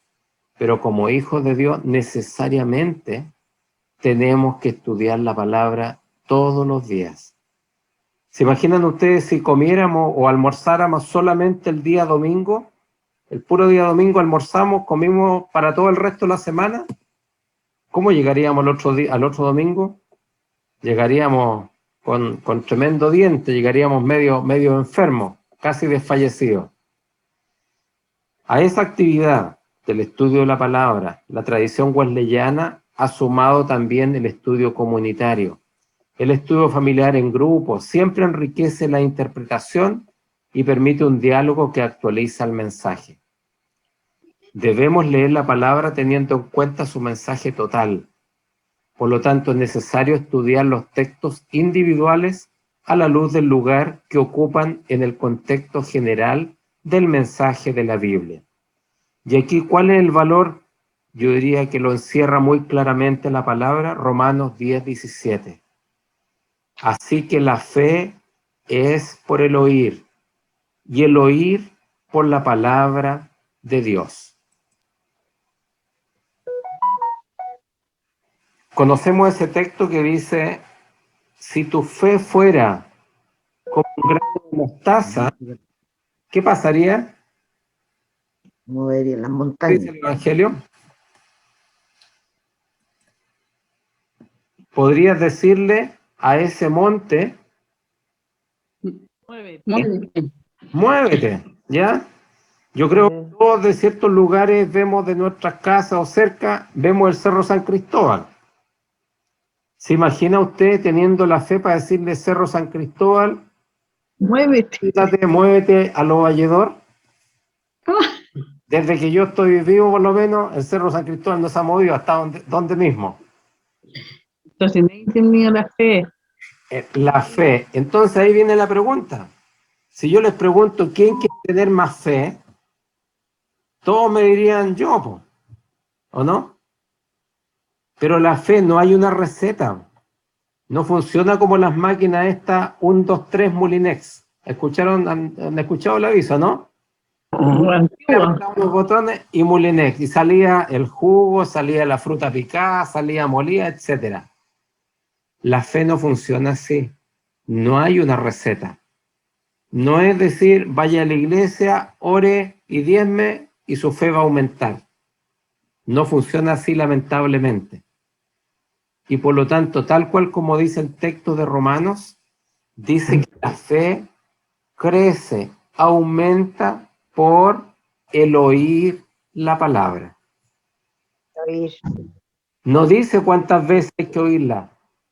pero como hijos de Dios necesariamente tenemos que estudiar la palabra todos los días. ¿Se imaginan ustedes si comiéramos o almorzáramos solamente el día domingo? El puro día domingo almorzamos, comimos para todo el resto de la semana. ¿Cómo llegaríamos al otro domingo? Llegaríamos con tremendo diente, llegaríamos medio enfermos, casi desfallecidos. A esa actividad del estudio de la palabra, la tradición wesleyana ha sumado también el estudio comunitario. El estudio familiar en grupo siempre enriquece la interpretación y permite un diálogo que actualiza el mensaje. Debemos leer la palabra teniendo en cuenta su mensaje total. Por lo tanto, es necesario estudiar los textos individuales a la luz del lugar que ocupan en el contexto general del mensaje de la Biblia. Y aquí, ¿cuál es el valor? Yo diría que lo encierra muy claramente la palabra, Romanos 10:17. Así que la fe es por el oír, y el oír por la palabra de Dios. Conocemos ese texto que dice, si tu fe fuera como un grano de mostaza, ¿qué pasaría? Movería las ¿Qué montañas. dice el Evangelio? Podrías decirle a ese monte, muévete, ¿ya? Yo creo que todos de ciertos lugares vemos de nuestras casas o cerca, vemos el Cerro San Cristóbal. ¿Se imagina usted teniendo la fe para decirle Cerro San Cristóbal, muévete a lo valledor? Desde que yo estoy vivo, por lo menos, el Cerro San Cristóbal no se ha movido hasta donde mismo. Entonces nadie tenía la fe. La fe. Entonces ahí viene la pregunta. Si yo les pregunto quién quiere tener más fe, todos me dirían yo, po, ¿o no? Pero la fe no hay una receta. No funciona como las máquinas estas 1, 2, 3 Molinex. ¿Han escuchado el aviso, no? Apretaba unos botones y Molinex. Y salía el jugo, salía la fruta picada, salía molida, etc. La fe no funciona así. No hay una receta. No es decir, vaya a la iglesia, ore y diezme y su fe va a aumentar. No funciona así, lamentablemente. Y por lo tanto, tal cual como dice el texto de Romanos, dice que la fe crece, aumenta por el oír la palabra. Oír. No dice cuántas veces hay que oírla.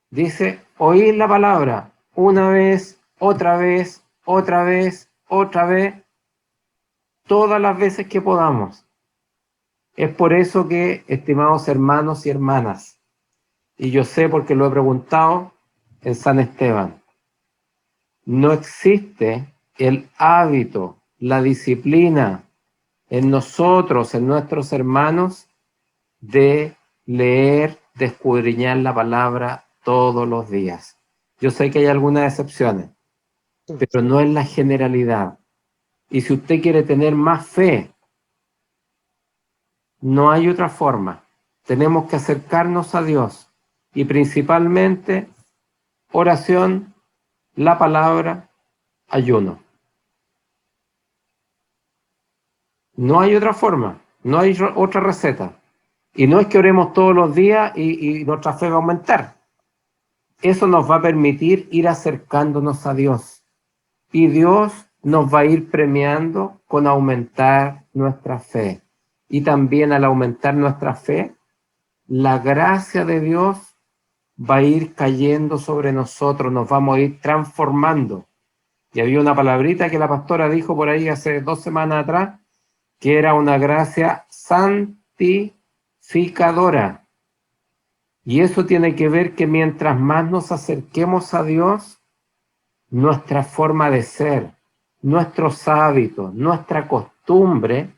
Dice oír la palabra una vez, otra vez, otra vez, otra vez, todas las veces que podamos. Es por eso que, estimados hermanos y hermanas, y yo sé porque lo he preguntado en San Esteban, no existe el hábito, la disciplina en nosotros, en nuestros hermanos, de leer, de escudriñar la palabra todos los días. Yo sé que hay algunas excepciones, pero no es la generalidad. Y si usted quiere tener más fe, no hay otra forma. Tenemos que acercarnos a Dios y principalmente oración, la palabra, ayuno. No hay otra forma, no hay otra receta. Y no es que oremos todos los días y nuestra fe va a aumentar. Eso nos va a permitir ir acercándonos a Dios. Y Dios nos va a ir premiando con aumentar nuestra fe. Y también al aumentar nuestra fe, la gracia de Dios va a ir cayendo sobre nosotros, nos vamos a ir transformando. Y había una palabrita que la pastora dijo por ahí hace 2 semanas atrás, que era una gracia santificadora. Y eso tiene que ver que mientras más nos acerquemos a Dios, nuestra forma de ser, nuestros hábitos, nuestra costumbre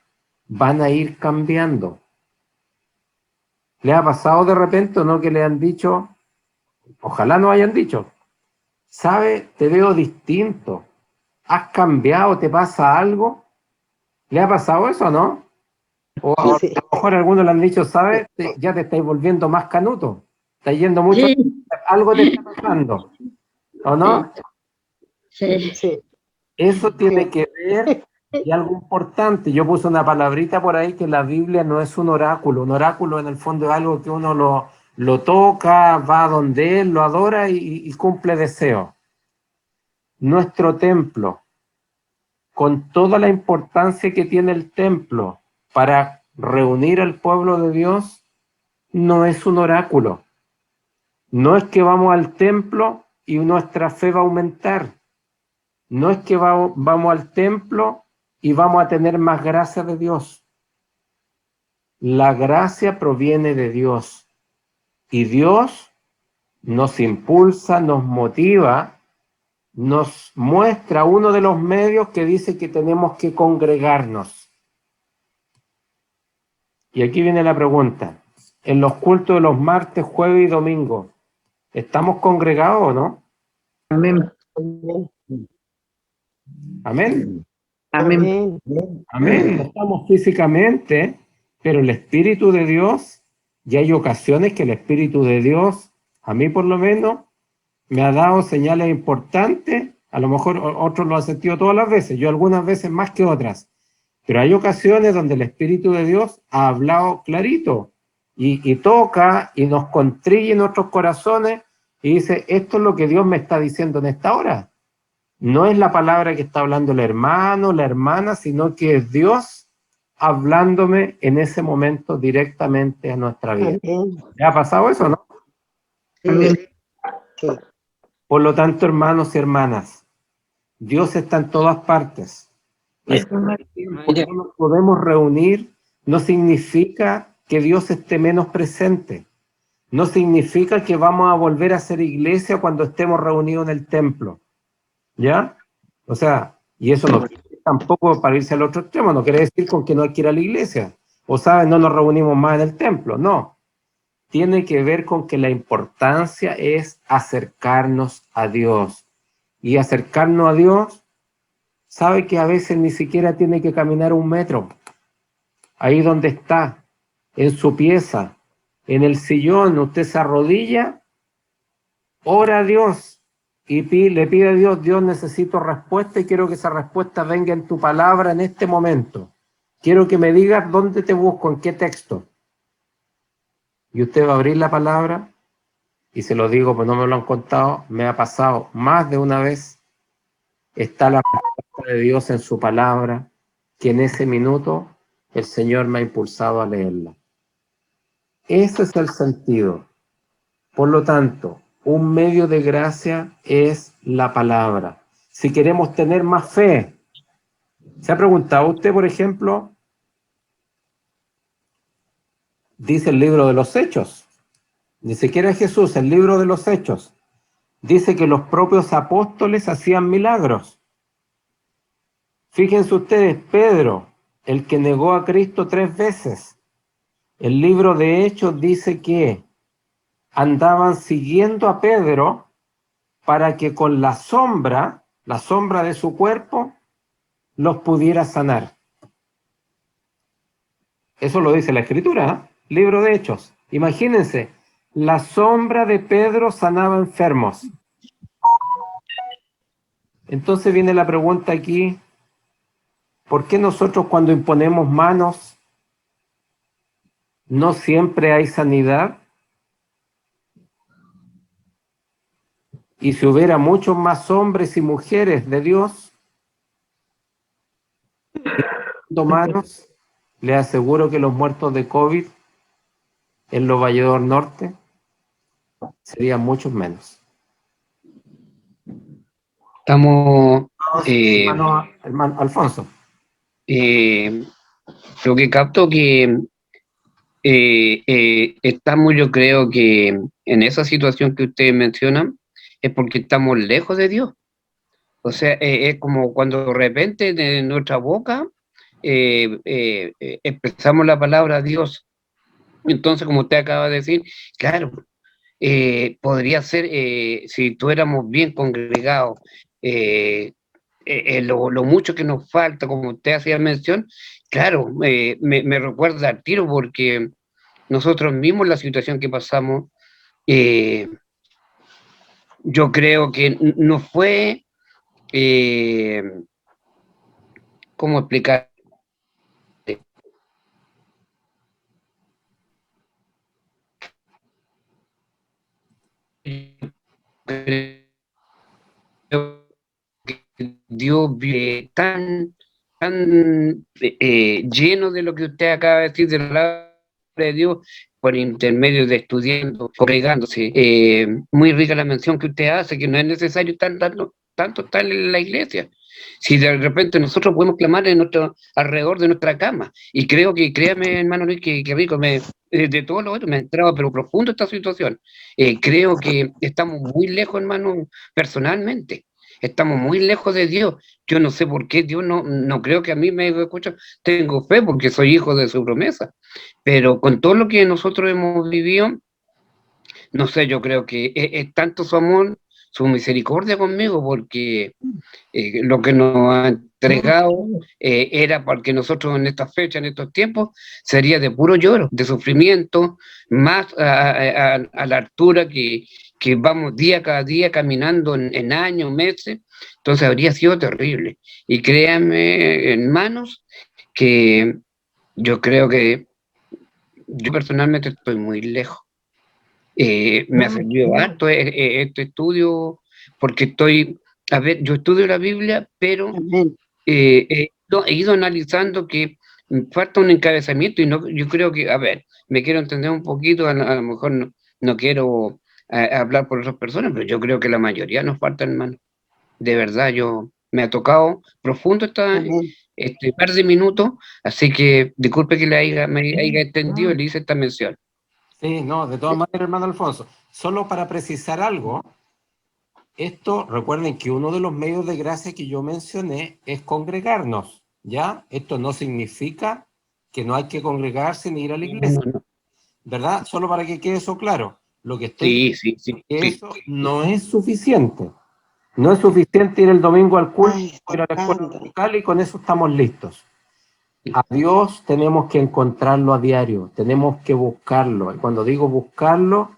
van a ir cambiando. ¿Le ha pasado de repente o no que le han dicho, ojalá no hayan dicho, ¿sabe? Te veo distinto, has cambiado, te pasa algo? ¿Le ha pasado eso o no? O a lo mejor algunos le han dicho, ¿sabes? Ya te estáis volviendo más canuto, estás yendo mucho, Sí, algo te está pasando, ¿o no? sí. Sí. Eso tiene que ver, y algo importante, yo puse una palabrita por ahí que la Biblia no es un oráculo en el fondo es algo que uno lo toca, va a donde él, lo adora y cumple deseos. Nuestro templo, con toda la importancia que tiene el templo para reunir al pueblo de Dios, no es un oráculo. No es que vamos al templo y nuestra fe va a aumentar. No es que vamos al templo y vamos a tener más gracia de Dios. La gracia proviene de Dios. Y Dios nos impulsa, nos motiva, nos muestra uno de los medios que dice que tenemos que congregarnos. Y aquí viene la pregunta. En los cultos de los martes, jueves y domingo, ¿estamos congregados o no? Amén. Amén. Amén. Amén. No estamos físicamente, pero el Espíritu de Dios, y hay ocasiones que el Espíritu de Dios, a mí por lo menos, me ha dado señales importantes. A lo mejor otros lo han sentido todas las veces, yo algunas veces más que otras. Pero hay ocasiones donde el Espíritu de Dios ha hablado clarito y toca y nos contriye nuestros corazones y dice, esto es lo que Dios me está diciendo en esta hora. No es la palabra que está hablando el hermano, la hermana, sino que es Dios hablándome en ese momento directamente a nuestra vida. ¿Le ha pasado eso, no? Amén. Sí. Por lo tanto, hermanos y hermanas, Dios está en todas partes. Y si no nos podemos reunir, no significa que Dios esté menos presente. No significa que vamos a volver a ser iglesia cuando estemos reunidos en el templo. ¿Ya? O sea, y eso no quiere decir tampoco para irse al otro extremo, no quiere decir con que no hay que ir a la iglesia. O saben, no nos reunimos más en el templo, no. Tiene que ver con que la importancia es acercarnos a Dios. Y acercarnos a Dios, sabe que a veces ni siquiera tiene que caminar 1 metro. Ahí donde está, en su pieza, en el sillón, usted se arrodilla, ora a Dios. Y le pide a Dios, Dios, necesito respuesta y quiero que esa respuesta venga en tu palabra en este momento. Quiero que me digas dónde te busco, en qué texto. Y usted va a abrir la palabra, y se lo digo, pues no me lo han contado, me ha pasado más de una vez. Está la respuesta de Dios en su palabra, que en ese minuto el Señor me ha impulsado a leerla. Ese es el sentido. Por lo tanto, un medio de gracia es la palabra. Si queremos tener más fe, ¿se ha preguntado usted, por ejemplo? Dice el libro de los Hechos, ni siquiera Jesús, el libro de los Hechos, dice que los propios apóstoles hacían milagros. Fíjense ustedes, Pedro, el que negó a Cristo 3 veces. El libro de Hechos dice que andaban siguiendo a Pedro para que con la sombra la sombra de su cuerpo, los pudiera sanar. Eso lo dice la Escritura, ¿eh? Libro de Hechos. Imagínense, la sombra de Pedro sanaba enfermos. Entonces viene la pregunta aquí, ¿por qué nosotros cuando imponemos manos no siempre hay sanidad? Y si hubiera muchos más hombres y mujeres de Dios imponiendo manos, les aseguro que los muertos de COVID en los Valledor Norte serían muchos menos. Estamos, Hermano Alfonso. lo que capto que estamos, yo creo que en esa situación que ustedes mencionan, es porque estamos lejos de Dios. O sea, es como cuando de repente de nuestra boca expresamos la palabra Dios. Entonces, como usted acaba de decir, claro, podría ser, si tuviéramos bien congregados, lo mucho que nos falta, como usted hacía mención, claro, me recuerda al tiro porque nosotros mismos la situación que pasamos, yo creo que no fue, ¿cómo explicar? Dios tan lleno de lo que usted acaba de decir de la palabra de Dios por intermedio de estudiando, congregándose. Muy rica la mención que usted hace, que no es necesario tanto estar en la iglesia. Si de repente nosotros podemos clamar alrededor de nuestra cama, y creo que, créame, hermano Luis, que rico, de todo lo otro me ha entrado, pero profundo esta situación. Creo que estamos muy lejos, hermano, personalmente. Estamos muy lejos de Dios. Yo no sé por qué Dios no creo que a mí me escucha. Tengo fe porque soy hijo de su promesa. Pero con todo lo que nosotros hemos vivido, no sé, yo creo que es tanto su amor, su misericordia conmigo, porque lo que nos ha entregado era para que nosotros en estas fechas, en estos tiempos, sería de puro lloro, de sufrimiento, más a la altura que vamos cada día caminando en años, meses. Entonces habría sido terrible. Y créanme, hermanos, que yo creo que yo personalmente estoy muy lejos. Me ha servido harto este estudio, porque yo estudio la Biblia, pero he ido analizando que falta un encabezamiento y yo creo que, me quiero entender un poquito, a lo mejor no quiero hablar por otras personas, pero yo creo que la mayoría nos falta, hermano. De verdad, me ha tocado profundo este par de minutos, así que disculpe que me haya extendido y le hice esta mención. Sí, no, de todas maneras, hermano Alfonso, solo para precisar algo, esto, recuerden que uno de los medios de gracia que yo mencioné es congregarnos, ¿ya? Esto no significa que no hay que congregarse ni ir a la iglesia, ¿verdad? Solo para que quede eso claro. Lo que estoy diciendo es que eso no es suficiente. No es suficiente ir el domingo al culto, ir a la escuela local y con eso estamos listos. A Dios tenemos que encontrarlo a diario, tenemos que buscarlo. Y cuando digo buscarlo,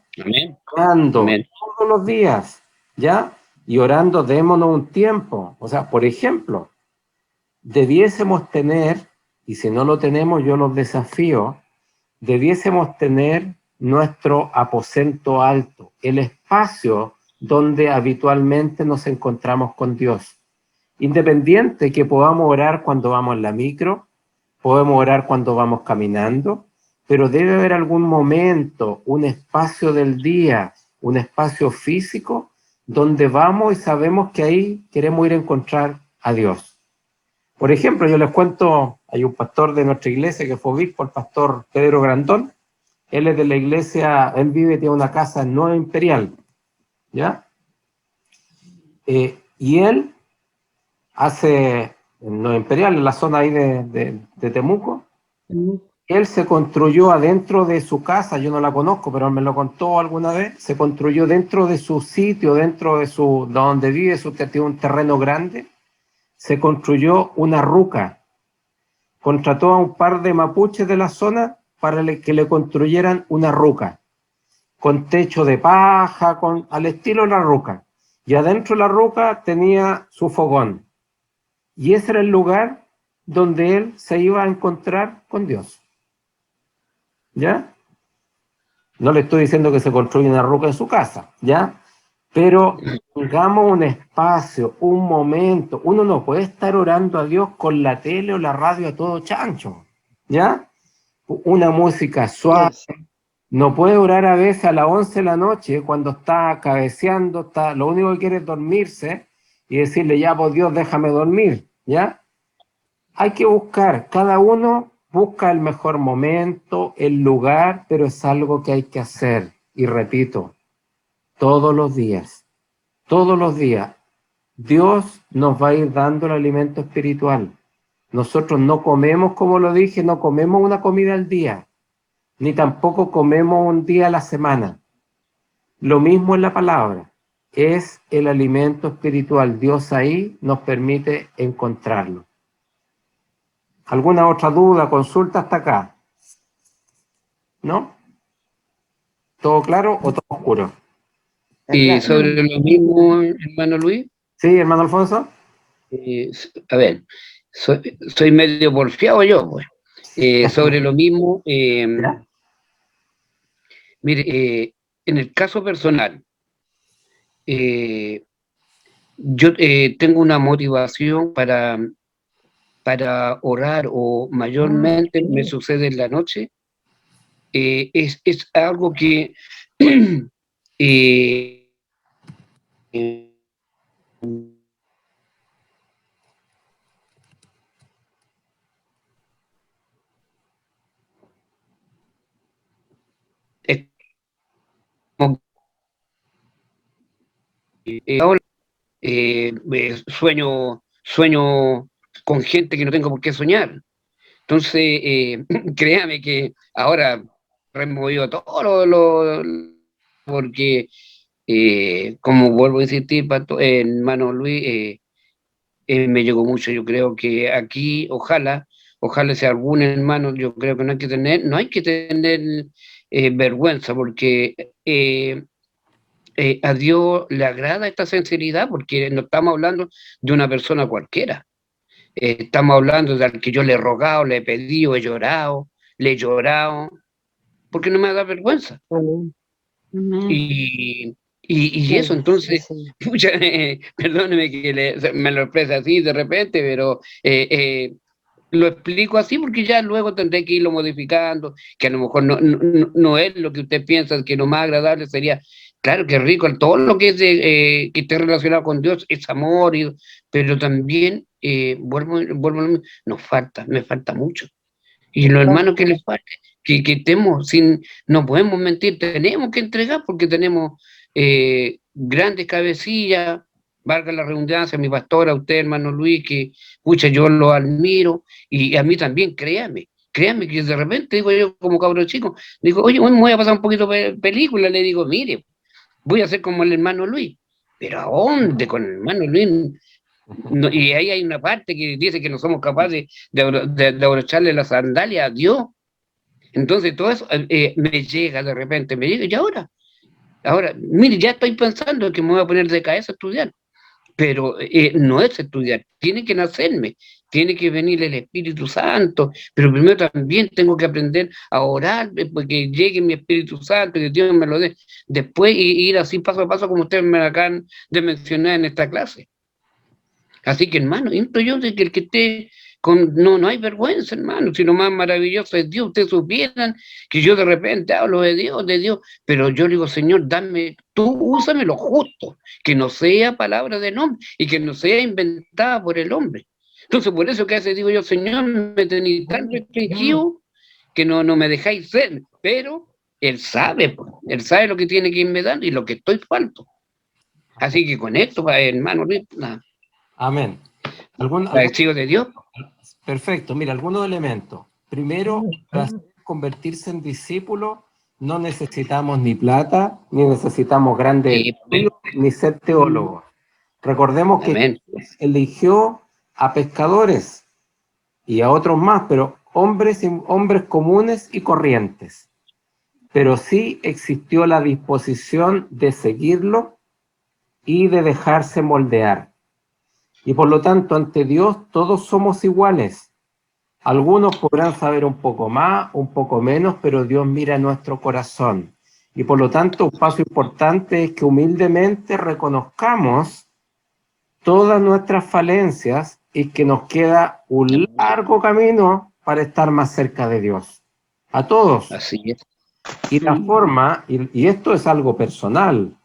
orando todos los días, ¿ya? Y orando, démonos un tiempo. O sea, por ejemplo, debiésemos tener, y si no lo tenemos, yo los desafío, debiésemos tener nuestro aposento alto, el espacio donde habitualmente nos encontramos con Dios. Independiente que podamos orar cuando vamos en la micro, podemos orar cuando vamos caminando, pero debe haber algún momento, un espacio del día, un espacio físico, donde vamos y sabemos que ahí queremos ir a encontrar a Dios. Por ejemplo, yo les cuento, hay un pastor de nuestra iglesia que fue obispo, el pastor Pedro Grandón. Él es de la iglesia, él tiene una casa en Nueva Imperial, ¿ya? Y él hace en Nueva Imperial, en la zona ahí de Temuco, él se construyó adentro de su casa, yo no la conozco, pero me lo contó alguna vez, se construyó dentro de su sitio, dentro de donde vive, tiene un terreno grande, se construyó una ruca. Contrató a un par de mapuches de la zona para que le construyeran una ruca, con techo de paja, al estilo de la ruca. Y adentro de la ruca tenía su fogón. Y ese era el lugar donde él se iba a encontrar con Dios. ¿Ya? No le estoy diciendo que se construya una ruca en su casa, ¿ya? Pero tengamos un espacio, un momento. Uno no puede estar orando a Dios con la tele o la radio a todo chancho, ¿ya? Una música suave. No puede orar a veces a las 11 de la noche cuando está cabeceando, lo único que quiere es dormirse y decirle, ya, por Dios, déjame dormir, ¿ya? Hay que buscar, cada uno busca el mejor momento, el lugar, pero es algo que hay que hacer. Y repito, todos los días, Dios nos va a ir dando el alimento espiritual. Nosotros no comemos, como lo dije, no comemos una comida al día, ni tampoco comemos un día a la semana. Lo mismo en la palabra, es el alimento espiritual. Dios ahí nos permite encontrarlo. ¿Alguna otra duda, consulta hasta acá? ¿No? ¿Todo claro o todo oscuro? Y sobre lo mismo, hermano Luis. Sí, hermano Alfonso. A ver, soy medio porfiado yo, pues. Sobre lo mismo, mire, en el caso personal, yo tengo una motivación para orar, o mayormente me sucede en la noche. Es algo que es como ahora sueño con gente que no tengo por qué soñar. Entonces, créame que ahora removido todo porque, como vuelvo a insistir, hermano Luis, me llegó mucho. Yo creo que aquí, ojalá sea algún hermano, yo creo que no hay que tener vergüenza, porque a Dios le agrada esta sinceridad, porque no estamos hablando de una persona cualquiera. Estamos hablando de al que yo le he rogado, le he pedido, le he llorado, porque no me da vergüenza. Y eso, entonces, pucha, perdóneme que me lo exprese así de repente, pero lo explico así porque ya luego tendré que irlo modificando, que a lo mejor no es lo que usted piensa, que lo más agradable sería, claro que rico, todo lo que es que esté relacionado con Dios es amor, pero también, vuelvo a lo mismo, me falta mucho. Y los hermanos que les falta, que estemos no podemos mentir, tenemos que entregar porque tenemos grandes cabecillas, valga la redundancia, mi pastor, a usted, hermano Luis, que, pucha, yo lo admiro, y a mí también, créame que de repente, digo yo, como cabrón chico, digo, oye, me voy a pasar un poquito de película, le digo, mire, voy a ser como el hermano Luis, pero ¿a dónde con el hermano Luis? No, y ahí hay una parte que dice que no somos capaces de abrocharle la sandalia a Dios. Entonces todo eso me llega de repente, y ahora, mire, ya estoy pensando que me voy a poner de cabeza a estudiar, pero no es estudiar, tiene que nacerme, tiene que venir el Espíritu Santo, pero primero también tengo que aprender a orar, porque llegue mi Espíritu Santo, que Dios me lo dé, después ir así paso a paso como ustedes me acaban de mencionar en esta clase. Así que, hermano, intento yo de que el que esté no hay vergüenza, hermano, si lo más maravilloso es Dios. Ustedes supieran que yo de repente hablo de Dios, pero yo digo, Señor, tú úsame lo justo, que no sea palabra del hombre y que no sea inventada por el hombre. Entonces, por eso que hace, digo yo, Señor, me tenéis tan restringido que no me dejáis ser, pero Él sabe lo que tiene que irme dando y lo que estoy falto. Así que con esto, hermano, nada. Amén. Agradecido de Dios. Perfecto, mira, algunos elementos. Primero, para convertirse en discípulo, no necesitamos ni plata, ni necesitamos grandes Sí, estudios, ni ser teólogos. Recordemos que amén. Jesús eligió a pescadores y a otros más, pero hombres comunes y corrientes. Pero sí existió la disposición de seguirlo y de dejarse moldear. Y por lo tanto, ante Dios todos somos iguales. Algunos podrán saber un poco más, un poco menos, pero Dios mira nuestro corazón. Y por lo tanto, un paso importante es que humildemente reconozcamos todas nuestras falencias y que nos queda un largo camino para estar más cerca de Dios. A todos. Así es. Y la forma, y esto es algo personal,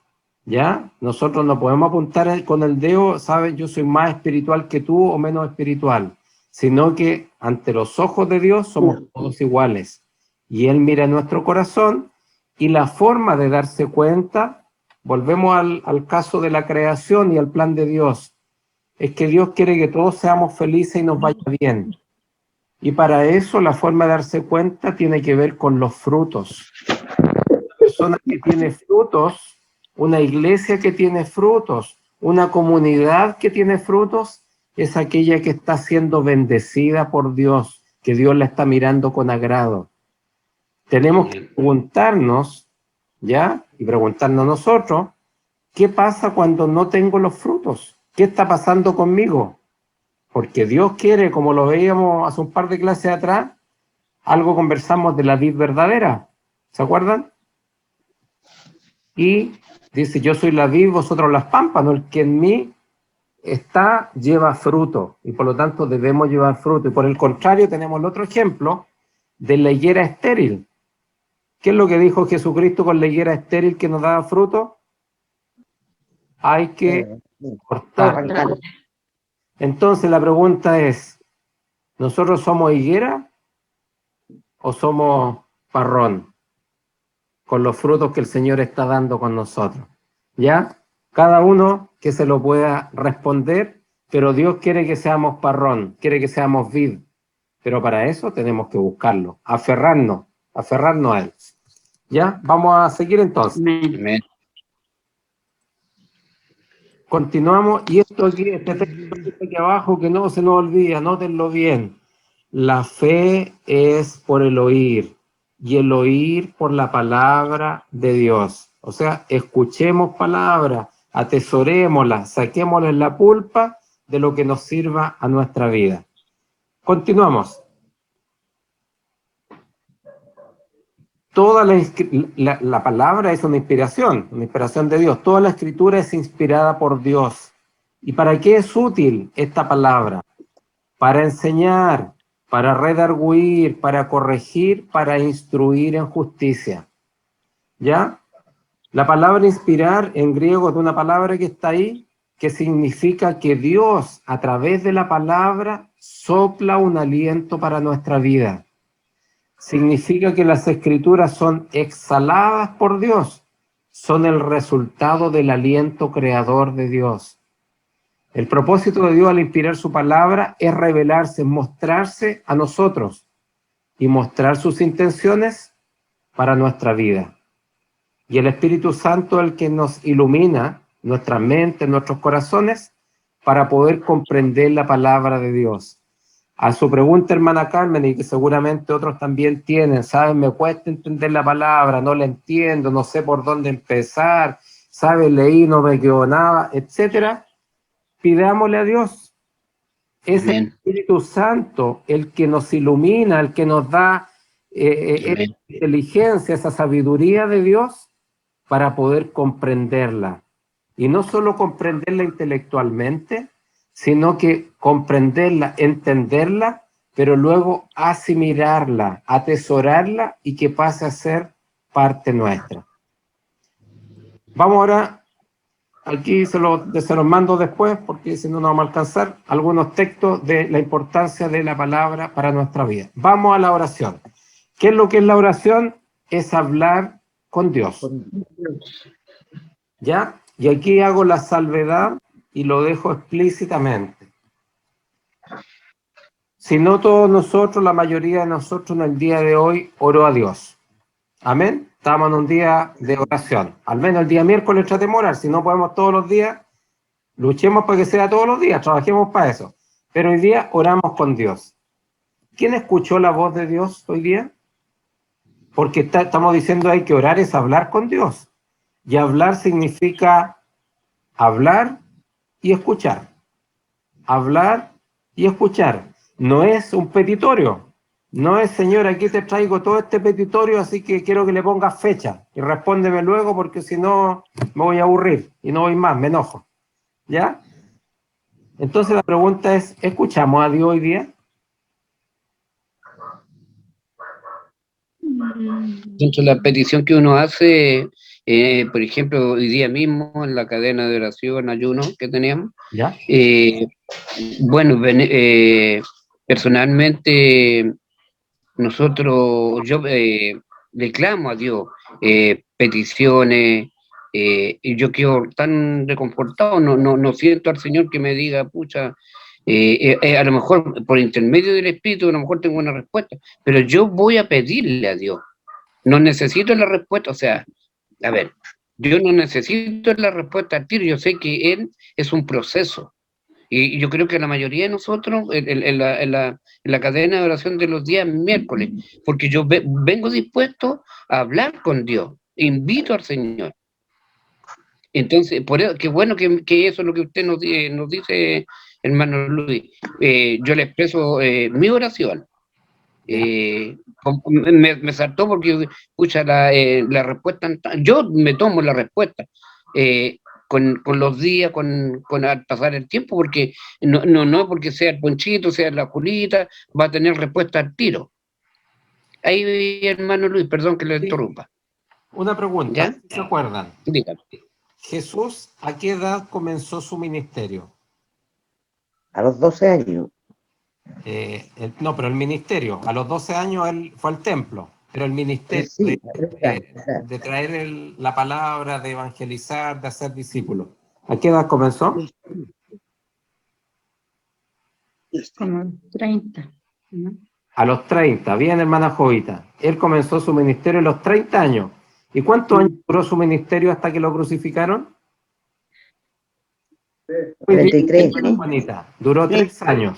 ¿ya? Nosotros no podemos apuntar con el dedo, ¿sabes? Yo soy más espiritual que tú o menos espiritual, sino que ante los ojos de Dios somos todos iguales. Y Él mira nuestro corazón y la forma de darse cuenta, volvemos al caso de la creación y al plan de Dios, es que Dios quiere que todos seamos felices y nos vaya bien. Y para eso la forma de darse cuenta tiene que ver con los frutos. Una persona que tiene frutos, una iglesia que tiene frutos, una comunidad que tiene frutos, es aquella que está siendo bendecida por Dios, que Dios la está mirando con agrado. Tenemos que preguntarnos, ¿ya? Y preguntarnos nosotros, ¿qué pasa cuando no tengo los frutos? ¿Qué está pasando conmigo? Porque Dios quiere, como lo veíamos hace un par de clases atrás, algo conversamos de la vid verdadera, ¿se acuerdan? Y dice, yo soy la vid, vosotros las pámpanos, el que en mí está, lleva fruto, y por lo tanto debemos llevar fruto. Y por el contrario tenemos el otro ejemplo de la higuera estéril. ¿Qué es lo que dijo Jesucristo con la higuera estéril que nos daba fruto? Hay que cortar. Entonces la pregunta es, ¿nosotros somos higuera o somos parrón? Con los frutos que el Señor está dando con nosotros. ¿Ya? Cada uno que se lo pueda responder, pero Dios quiere que seamos parrón, quiere que seamos vid. Pero para eso tenemos que buscarlo, aferrarnos a Él. ¿Ya? Vamos a seguir entonces. Amén. Continuamos, y esto aquí, este texto aquí abajo, que no se nos olvide, anótenlo bien. La fe es por el oír, y el oír por la palabra de Dios. O sea, escuchemos palabra, atesorémosla, saquémosla en la pulpa de lo que nos sirva a nuestra vida. Continuamos. Toda la palabra es una inspiración de Dios. Toda la escritura es inspirada por Dios. ¿Y para qué es útil esta palabra? Para enseñar, para redarguir, para corregir, para instruir en justicia. ¿Ya? La palabra inspirar en griego es una palabra que está ahí, que significa que Dios, a través de la palabra, sopla un aliento para nuestra vida. Significa que las escrituras son exhaladas por Dios, son el resultado del aliento creador de Dios. El propósito de Dios al inspirar su palabra es revelarse, mostrarse a nosotros y mostrar sus intenciones para nuestra vida. Y el Espíritu Santo es el que nos ilumina nuestra mente, nuestros corazones, para poder comprender la palabra de Dios. A su pregunta, hermana Carmen, y que seguramente otros también tienen, ¿saben? Me cuesta entender la palabra, no la entiendo, no sé por dónde empezar, ¿saben? Leí, no me quedó nada, etcétera. Pidámosle a Dios. Es el Espíritu Santo el que nos ilumina, el que nos da esa inteligencia, esa sabiduría de Dios para poder comprenderla. Y no solo comprenderla intelectualmente, sino que comprenderla, entenderla, pero luego asimilarla, atesorarla y que pase a ser parte nuestra. Vamos ahora, aquí se los mando después, porque si no, no vamos a alcanzar, algunos textos de la importancia de la palabra para nuestra vida. Vamos a la oración. ¿Qué es lo que es la oración? Es hablar con Dios. ¿Ya? Y aquí hago la salvedad y lo dejo explícitamente. si no todos nosotros, la mayoría de nosotros en el día de hoy oró a Dios. Amén. Estamos en un día de oración. Al menos el día miércoles tratemos de orar. Si no podemos todos los días, luchemos para que sea todos los días, trabajemos para eso. Pero hoy día oramos con Dios. ¿Quién escuchó la voz de Dios hoy día? Porque estamos diciendo ahí que orar es hablar con Dios. Y hablar significa hablar y escuchar. Hablar y escuchar. No es un petitorio. No es, Señor, aquí te traigo todo este petitorio, así que quiero que le pongas fecha. Y respóndeme luego, porque si no me voy a aburrir. Y no voy más, me enojo. ¿Ya? Entonces la pregunta es, ¿escuchamos a Dios hoy día? Dentro de la petición que uno hace, por ejemplo, hoy día mismo en la cadena de oración, ayuno que teníamos, ¿Ya? bueno, personalmente yo le clamo a Dios peticiones, y yo quedo tan reconfortado, no siento al Señor que me diga, pucha, a lo mejor por intermedio del Espíritu, a lo mejor tengo una respuesta, pero yo voy a pedirle a Dios, no necesito la respuesta, o sea, a ver, yo no necesito la respuesta al tiro, yo sé que Él es un proceso. Y yo creo que la mayoría de nosotros, en la cadena de oración de los días miércoles, porque yo vengo dispuesto a hablar con Dios, invito al Señor. Entonces, por eso, qué bueno que eso es lo que usted nos dice, hermano Luis. Yo le expreso mi oración. Me saltó porque, escucha, la respuesta, yo me tomo la respuesta. Con los días, al pasar el tiempo, porque no porque sea el Ponchito, sea la Julita, va a tener respuesta al tiro. Ahí, hermano Luis, perdón que le interrumpa. Una pregunta, ¿Ya? ¿se acuerdan? Dígame. Jesús, ¿a qué edad comenzó su ministerio? A los 12 años. No, pero el ministerio, a los 12 años él fue al templo, pero el ministerio Sí, de traer la palabra, de evangelizar, de hacer discípulos, ¿a qué edad comenzó? Como 30, ¿no? A los 30, bien, hermana Jovita. Él comenzó su ministerio a los 30 años. ¿Y cuántos años duró su ministerio hasta que lo crucificaron? 33. Hermana Juanita, duró 3 años.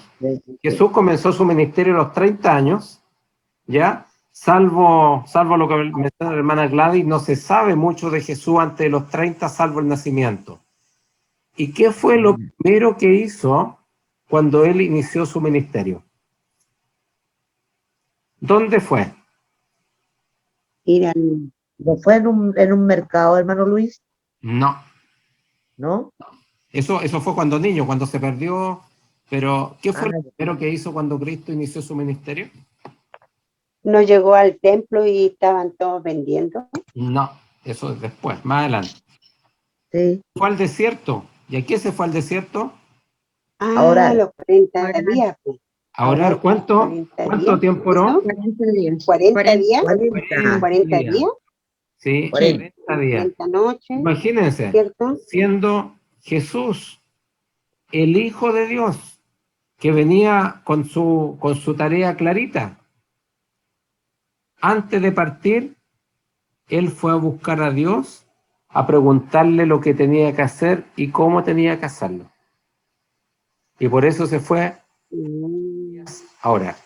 Jesús comenzó su ministerio a los 30 años, ¿ya? Salvo lo que menciona la hermana Gladys, no se sabe mucho de Jesús antes de los 30, salvo el nacimiento. ¿Y qué fue lo primero que hizo cuando él inició su ministerio? ¿Dónde fue? ¿No fue en un mercado, hermano Luis? No. ¿No? Eso fue cuando niño, cuando se perdió. Pero, ¿qué fue Ah, lo primero que hizo cuando Cristo inició su ministerio? No llegó al templo y estaban todos vendiendo. No, eso es después, más adelante. Sí. Fue al desierto. ¿Y a qué se fue al desierto? Ahora. Los 40 días. Pues. A orar. ¿Cuánto tiempo oró? 40 días. 40 días. 40 días. Sí, 40 días. 40 noches. Imagínense, ¿Cierto? siendo Jesús el Hijo de Dios, que venía con su tarea clarita. Antes de partir, él fue a buscar a Dios, a preguntarle lo que tenía que hacer y cómo tenía que hacerlo. Y por eso se fue a orar.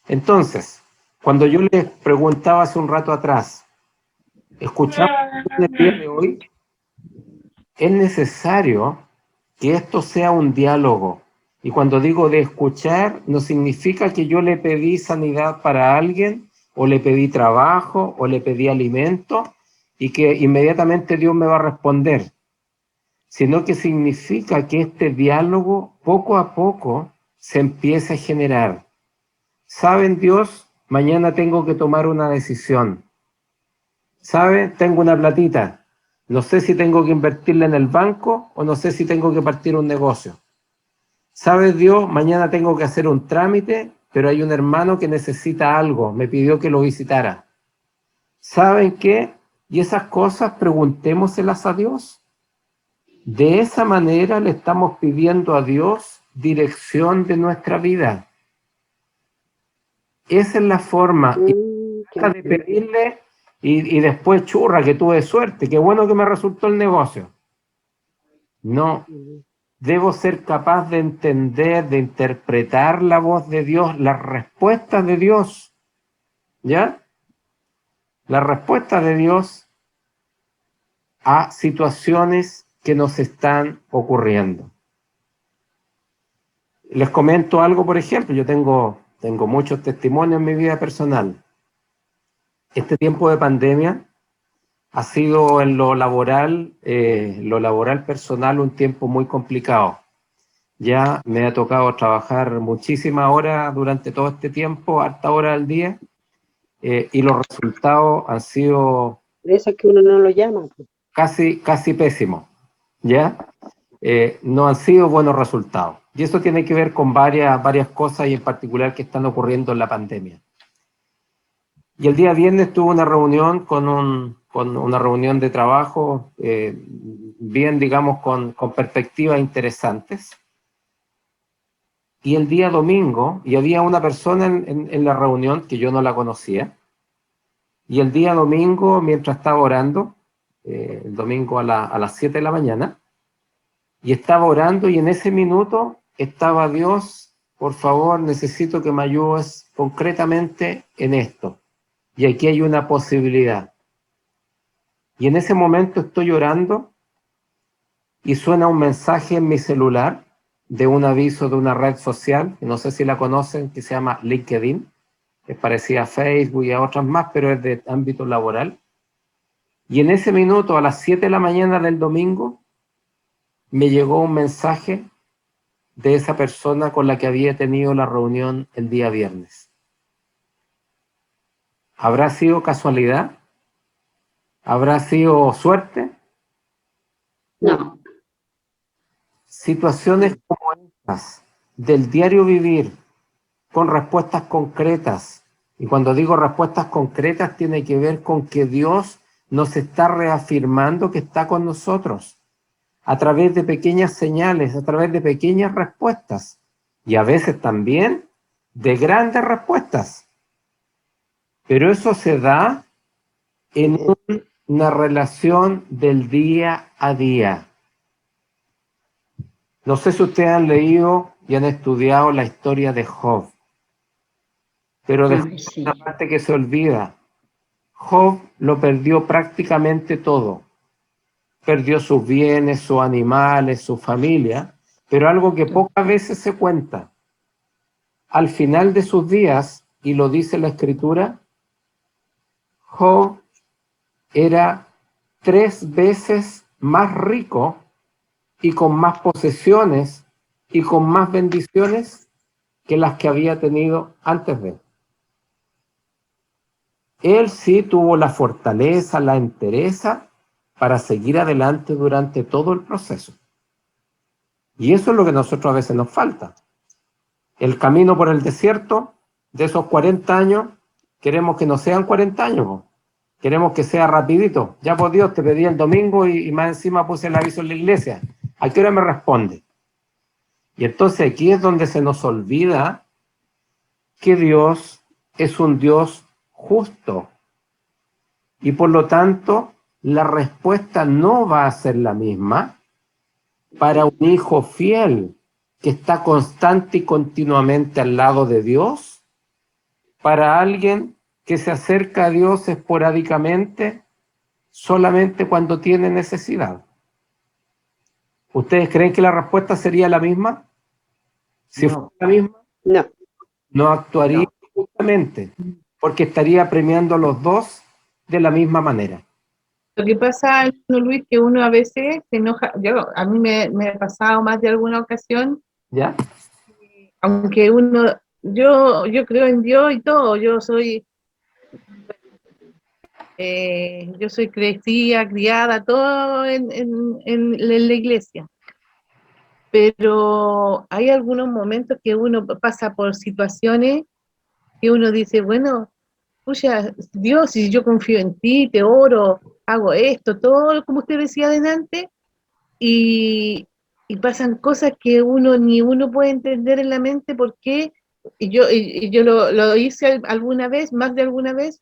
Entonces, cuando yo les preguntaba hace un rato atrás, ¿escuchamos el día de hoy? Es necesario que esto sea un diálogo. Y cuando digo de escuchar, no significa que yo le pedí sanidad para alguien, o le pedí trabajo, o le pedí alimento, y que inmediatamente Dios me va a responder, sino que significa que este diálogo poco a poco se empieza a generar. ¿Saben, Dios? Mañana tengo que tomar una decisión. ¿Saben? Tengo una platita. No sé si tengo que invertirla en el banco o no sé si tengo que partir un negocio. ¿Sabes, Dios? Mañana tengo que hacer un trámite, pero hay un hermano que necesita algo. Me pidió que lo visitara. ¿Saben qué? Y esas cosas preguntémoselas a Dios. De esa manera le estamos pidiendo a Dios dirección de nuestra vida. Esa es la forma. Y deja de pedirle y después, churra, que tuve suerte, qué bueno que me resultó el negocio. No, debo ser capaz de entender, de interpretar la voz de Dios, las respuestas de Dios, ¿ya? Las respuestas de Dios a situaciones que nos están ocurriendo. Les comento algo, por ejemplo, yo tengo muchos testimonios en mi vida personal. Este tiempo de pandemia ha sido en lo laboral personal un tiempo muy complicado. Ya me ha tocado trabajar muchísimas horas durante todo este tiempo, harta hora al día, y los resultados han sido Por eso es que uno no lo llama. casi pésimos, ¿ya? No han sido buenos resultados. Y eso tiene que ver con varias cosas y en particular que están ocurriendo en la pandemia. Y el día viernes tuve una reunión con una reunión de trabajo, bien, digamos, con perspectivas interesantes. Y el día domingo, y había una persona en la reunión que yo no la conocía, y el día domingo, mientras estaba orando, el domingo a las 7 de la mañana, y estaba orando, y en ese minuto estaba: Dios, por favor, necesito que me ayudes concretamente en esto. Y aquí hay una posibilidad. Y en ese momento estoy orando y suena un mensaje en mi celular de un aviso de una red social, que no sé si la conocen, que se llama LinkedIn, que es parecida a Facebook y a otras más, pero es de ámbito laboral. Y en ese minuto, a las 7 de la mañana del domingo, me llegó un mensaje de esa persona con la que había tenido la reunión el día viernes. ¿Habrá sido casualidad? ¿Habrá sido suerte? No. Situaciones como estas, del diario vivir, con respuestas concretas. Y cuando digo respuestas concretas, tiene que ver con que Dios nos está reafirmando que está con nosotros, a través de pequeñas señales, a través de pequeñas respuestas, y a veces también de grandes respuestas. Pero eso se da en una relación del día a día. No sé si ustedes han leído y han estudiado la historia de Job, pero de Sí. una parte que se olvida. Job lo perdió prácticamente todo. Perdió sus bienes, sus animales, su familia, pero algo que pocas veces se cuenta. Al final de sus días, y lo dice la Escritura, Job era 3 veces más rico y con más posesiones y con más bendiciones que las que había tenido antes de él. Él sí tuvo la fortaleza, la entereza para seguir adelante durante todo el proceso. Y eso es lo que a nosotros a veces nos falta. El camino por el desierto de esos 40 años, queremos que no sean 40 años, ¿no? Queremos que sea rapidito. Ya por Dios, te pedí el domingo y más encima puse el aviso en la iglesia. ¿A qué hora me responde? Y entonces aquí es donde se nos olvida que Dios es un Dios justo. Y por lo tanto, la respuesta no va a ser la misma para un hijo fiel que está constante y continuamente al lado de Dios, para alguien que se acerca a Dios esporádicamente, solamente cuando tiene necesidad. ¿Ustedes creen que la respuesta sería la misma? Si fuera la misma, No. no actuaría justamente, porque estaría premiando a los dos de la misma manera. Lo que pasa, hermano Luis, que uno a veces se enoja. A mí me ha pasado más de alguna ocasión, ¿Ya? aunque yo creo en Dios y todo, yo soy crecida, criada, todo en la iglesia. Pero hay algunos momentos que uno pasa por situaciones que uno dice, bueno, pucha, Dios, si yo confío en ti, te oro, hago esto, todo como usted decía adelante, y y pasan cosas que ni uno puede entender en la mente por qué. Y yo lo hice alguna vez, más de alguna vez.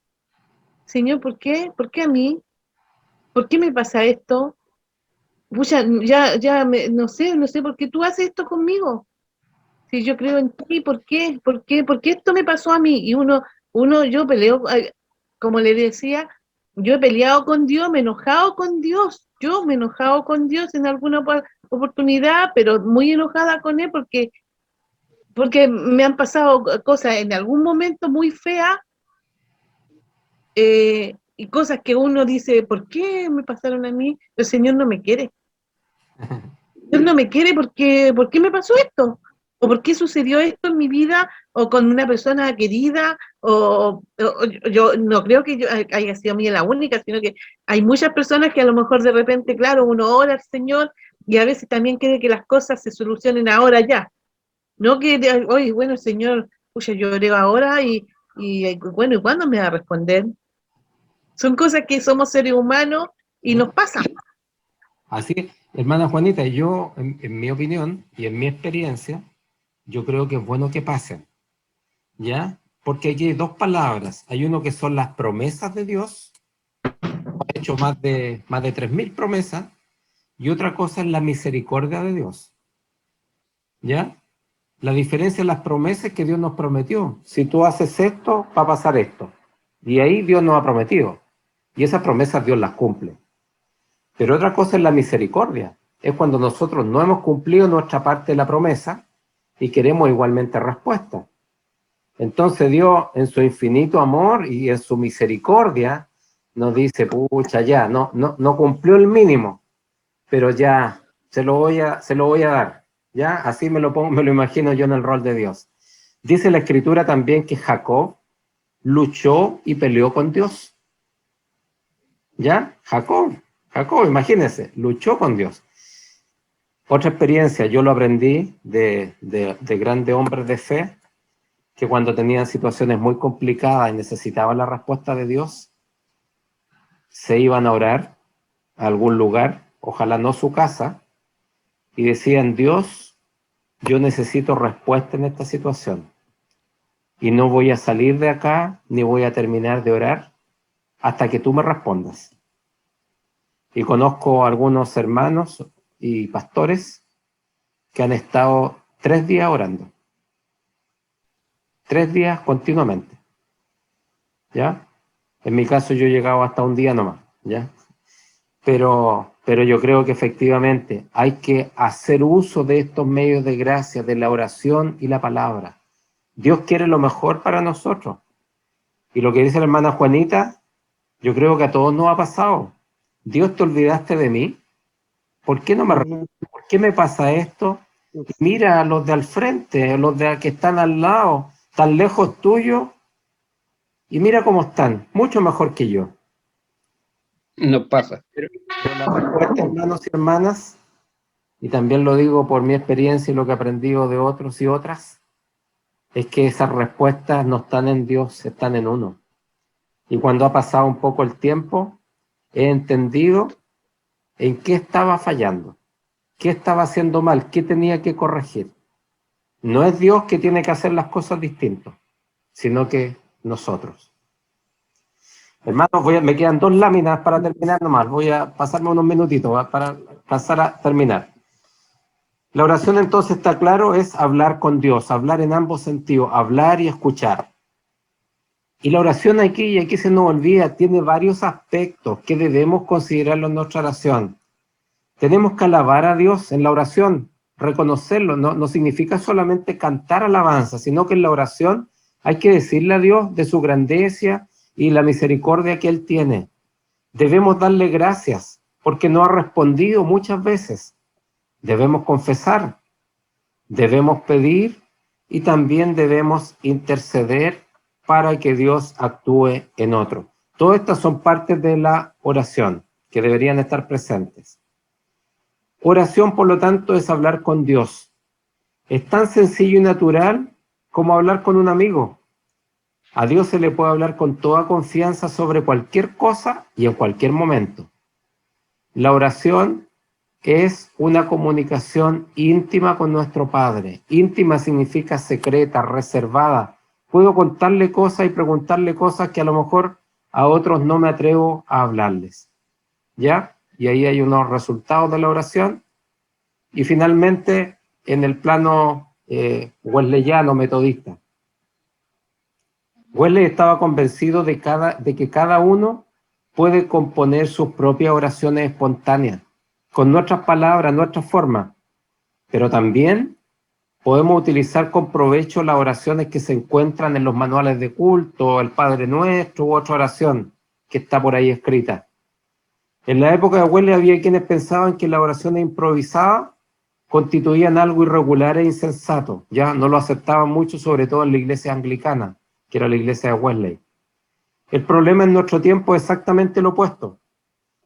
Señor, ¿por qué? ¿Por qué a mí? ¿Por qué me pasa esto? Pucha, no sé por qué tú haces esto conmigo. Si yo creo en ti, ¿por qué? ¿Por qué? ¿Por qué esto me pasó a mí? Y yo peleo, como le decía, yo he peleado con Dios, me he enojado con Dios. Yo me he enojado con Dios en alguna oportunidad, pero muy enojada con Él porque me han pasado cosas en algún momento muy feas, y cosas que uno dice, ¿por qué me pasaron a mí? El Señor no me quiere. Él no me quiere ¿por qué me pasó esto? ¿O por qué sucedió esto en mi vida? ¿O con una persona querida? Yo no creo que yo haya sido mía la única, sino que hay muchas personas que a lo mejor de repente, claro, uno ora al Señor y a veces también quiere que las cosas se solucionen ahora ya. No que, oye, bueno, Señor, pucha, yo oré ahora bueno, ¿y cuándo me va a responder? Son cosas que somos seres humanos y nos pasan. Así es, hermana Juanita, yo, en mi opinión y en mi experiencia, yo creo que es bueno que pasen, ¿ya? Porque aquí hay dos palabras. Hay uno que son las promesas de Dios, ha hecho más de 3.000 promesas, y otra cosa es la misericordia de Dios, ¿ya? La diferencia en las promesas es que Dios nos prometió. Si tú haces esto, va a pasar esto. Y ahí Dios nos ha prometido. Y esas promesas Dios las cumple. Pero otra cosa es la misericordia. Es cuando nosotros no hemos cumplido nuestra parte de la promesa y queremos igualmente respuesta. Entonces Dios, en su infinito amor y en su misericordia, nos dice, pucha, ya, no cumplió el mínimo, pero ya se lo voy a dar. ¿Ya? Así me lo imagino yo en el rol de Dios. Dice la Escritura también que Jacob luchó y peleó con Dios. ¿Ya? Jacob, imagínense, luchó con Dios. Otra experiencia, yo lo aprendí de grandes hombres de fe, que cuando tenían situaciones muy complicadas y necesitaban la respuesta de Dios, se iban a orar a algún lugar, ojalá no su casa, y decían, Dios, yo necesito respuesta en esta situación. Y no voy a salir de acá, ni voy a terminar de orar, hasta que tú me respondas. Y conozco algunos hermanos y pastores que han estado 3 días orando. 3 días continuamente. ¿Ya? En mi caso yo he llegado hasta un día nomás. ¿Ya? Pero yo creo que efectivamente hay que hacer uso de estos medios de gracia, de la oración y la palabra. Dios quiere lo mejor para nosotros. Y lo que dice la hermana Juanita, yo creo que a todos nos ha pasado. Dios, ¿te olvidaste de mí? ¿Por qué no me respondes? ¿Por qué me pasa esto? Y mira a los de al frente, a los de que están al lado, tan lejos tuyo, y mira cómo están, mucho mejor que yo. No pasa. Pero la respuesta, hermanos y hermanas, y también lo digo por mi experiencia y lo que he aprendido de otros y otras, es que esas respuestas no están en Dios, están en uno. Y cuando ha pasado un poco el tiempo, he entendido en qué estaba fallando, qué estaba haciendo mal, qué tenía que corregir. No es Dios que tiene que hacer las cosas distintas, sino que nosotros. Hermanos, me quedan 2 láminas para terminar nomás. Voy a pasarme unos minutitos para pasar a terminar. La oración entonces, está claro, es hablar con Dios, hablar en ambos sentidos, hablar y escuchar. Y la oración aquí, y aquí se nos olvida, tiene varios aspectos que debemos considerarlo en nuestra oración. Tenemos que alabar a Dios en la oración, reconocerlo. No significa solamente cantar alabanza, sino que en la oración hay que decirle a Dios de su grandeza y la misericordia que Él tiene. Debemos darle gracias porque nos ha respondido muchas veces. Debemos confesar, debemos pedir y también debemos interceder para que Dios actúe en otro. Todas estas son partes de la oración que deberían estar presentes. Oración, por lo tanto, es hablar con Dios. Es tan sencillo y natural como hablar con un amigo. A Dios se le puede hablar con toda confianza sobre cualquier cosa y en cualquier momento. La oración es una comunicación íntima con nuestro Padre. Íntima significa secreta, reservada. Puedo contarle cosas y preguntarle cosas que a lo mejor a otros no me atrevo a hablarles. ¿Ya? Y ahí hay unos resultados de la oración. Y finalmente, en el plano wesleyano, metodista. Wesley estaba convencido de que cada uno puede componer sus propias oraciones espontáneas, con nuestras palabras, nuestras formas, pero también podemos utilizar con provecho las oraciones que se encuentran en los manuales de culto, el Padre Nuestro u otra oración que está por ahí escrita. En la época de Wesley había quienes pensaban que las oraciones improvisadas constituían algo irregular e insensato. Ya no lo aceptaban mucho, sobre todo en la iglesia anglicana, que era la iglesia de Wesley. El problema en nuestro tiempo es exactamente lo opuesto.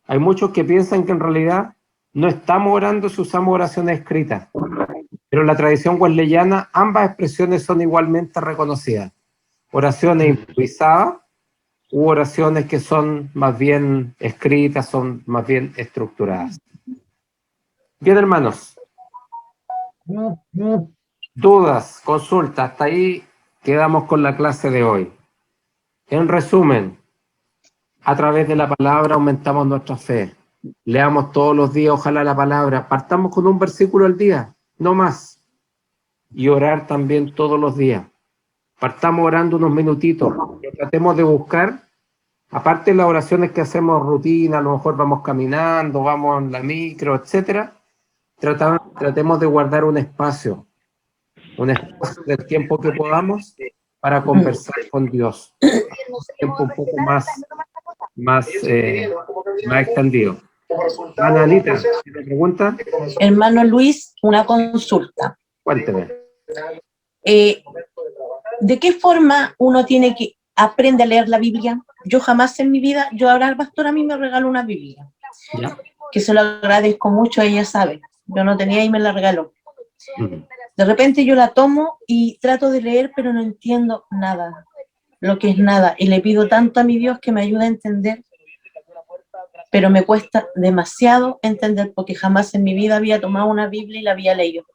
Hay muchos que piensan que en realidad no estamos orando si usamos oraciones escritas, pero en la tradición wesleyana ambas expresiones son igualmente reconocidas. Oraciones improvisadas u oraciones que son más bien escritas, son más bien estructuradas. Bien, hermanos. Dudas, consultas, hasta ahí quedamos con la clase de hoy. En resumen, a través de la palabra aumentamos nuestra fe. Leamos todos los días, ojalá, la palabra. Partamos con un versículo al día, no más. Y orar también todos los días. Partamos orando unos minutitos. Y tratemos de buscar, aparte de las oraciones que hacemos rutina, a lo mejor vamos caminando, vamos en la micro, etcétera. Tratemos de guardar un espacio del tiempo que podamos para conversar con Dios. Un tiempo un poco más extendido. Ana Anita, ¿tiene pregunta? Hermano Luis, una consulta. Cuénteme. ¿De qué forma uno tiene que aprender a leer la Biblia? Yo jamás en mi vida, ahora el pastor a mí me regaló una Biblia, ¿Ya? que se lo agradezco mucho, ella sabe. Yo no tenía y me la regaló. De repente yo la tomo y trato de leer, pero no entiendo nada, lo que es nada. Y le pido tanto a mi Dios que me ayude a entender, pero me cuesta demasiado entender porque jamás en mi vida había tomado una Biblia y la había leído.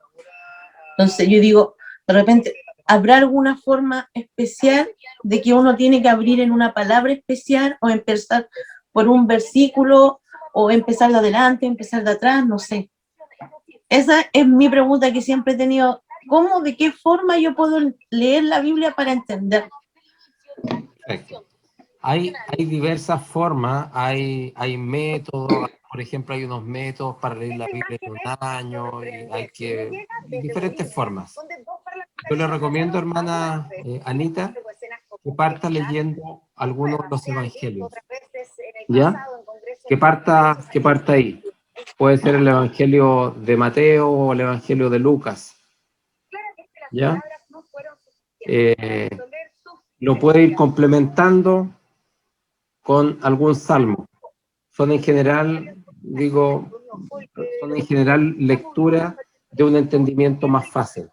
Entonces yo digo, de repente, ¿habrá alguna forma especial de que uno tiene que abrir en una palabra especial o empezar por un versículo o empezar de adelante, empezar de atrás? No sé. Esa es mi pregunta que siempre he tenido. ¿Cómo, de qué forma yo puedo leer la Biblia para entender? Perfecto. Hay diversas formas, hay métodos, por ejemplo, hay unos métodos para leer la Biblia en un año, y diferentes formas. Yo le recomiendo, hermana Anita, que parta leyendo algunos de los evangelios, ¿ya? Que parta ahí. Puede ser el evangelio de Mateo o el evangelio de Lucas, ¿ya? Lo puede ir complementando con algún salmo. Son en general lectura de un entendimiento más fácil.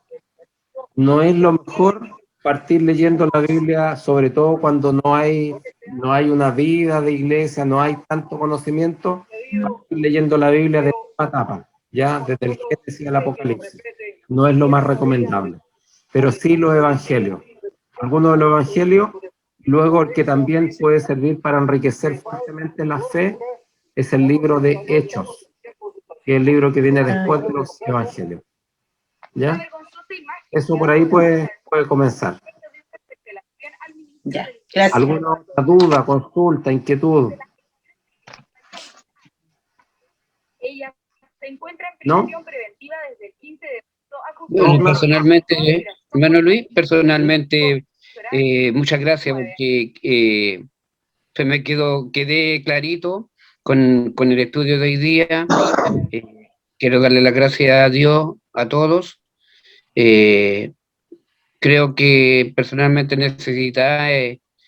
No es lo mejor partir leyendo la Biblia, sobre todo cuando no hay una vida de iglesia, no hay tanto conocimiento, partir leyendo la Biblia de tapa a tapa, ya desde el Génesis al Apocalipsis. No es lo más recomendable, pero sí los evangelios. Algunos de los evangelios. Luego, el que también puede servir para enriquecer fuertemente la fe es el libro de Hechos, que es el libro que viene después de los evangelios. ¿Ya? Eso por ahí puede comenzar. Ya, gracias. ¿Alguna otra duda, consulta, inquietud? ¿No? Bueno, personalmente, hermano Luis, personalmente, muchas gracias porque quedé clarito con el estudio de hoy día. Quiero darle las gracias a Dios, a todos. Creo que personalmente necesitaba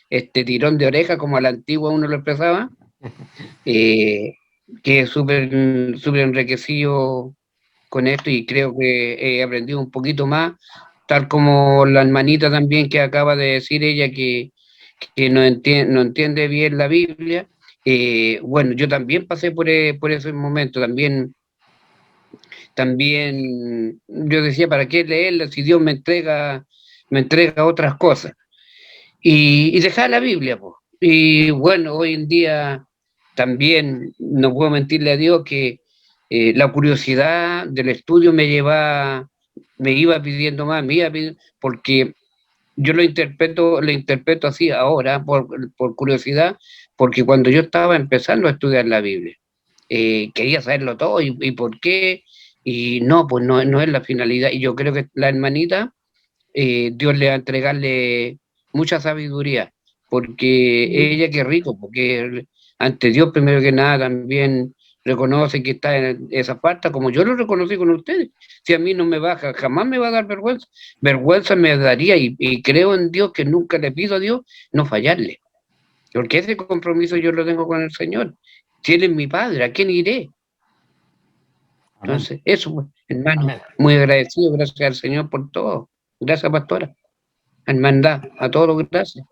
este tirón de oreja, como a la antigua uno lo expresaba, que es súper enriquecido con esto y creo que he aprendido un poquito más, tal como la hermanita también que acaba de decir ella que no entiende bien la Biblia. Bueno, yo también pasé por ese momento, también también yo decía, ¿para qué leerla si Dios me entrega otras cosas? Y dejar la Biblia, pues. Y bueno, hoy en día también no puedo mentirle a Dios que la curiosidad del estudio me iba pidiendo más, porque yo lo interpreto así ahora, por curiosidad, porque cuando yo estaba empezando a estudiar la Biblia, quería saberlo todo y por qué, y no, pues no es la finalidad. Y yo creo que la hermanita, Dios le va a entregarle mucha sabiduría, porque ella qué rico, porque ante Dios primero que nada también reconoce que está en esa falta, como yo lo reconocí con ustedes. Si a mí no me baja, jamás me va a dar vergüenza. Vergüenza me daría, y creo en Dios, que nunca le pido a Dios no fallarle, porque ese compromiso yo lo tengo con el Señor. Si Él es mi Padre, ¿a quién iré? Entonces, eso, pues, hermano, Amén. muy agradecido, gracias al Señor por todo. Gracias, pastora. Hermandad, a todos, gracias.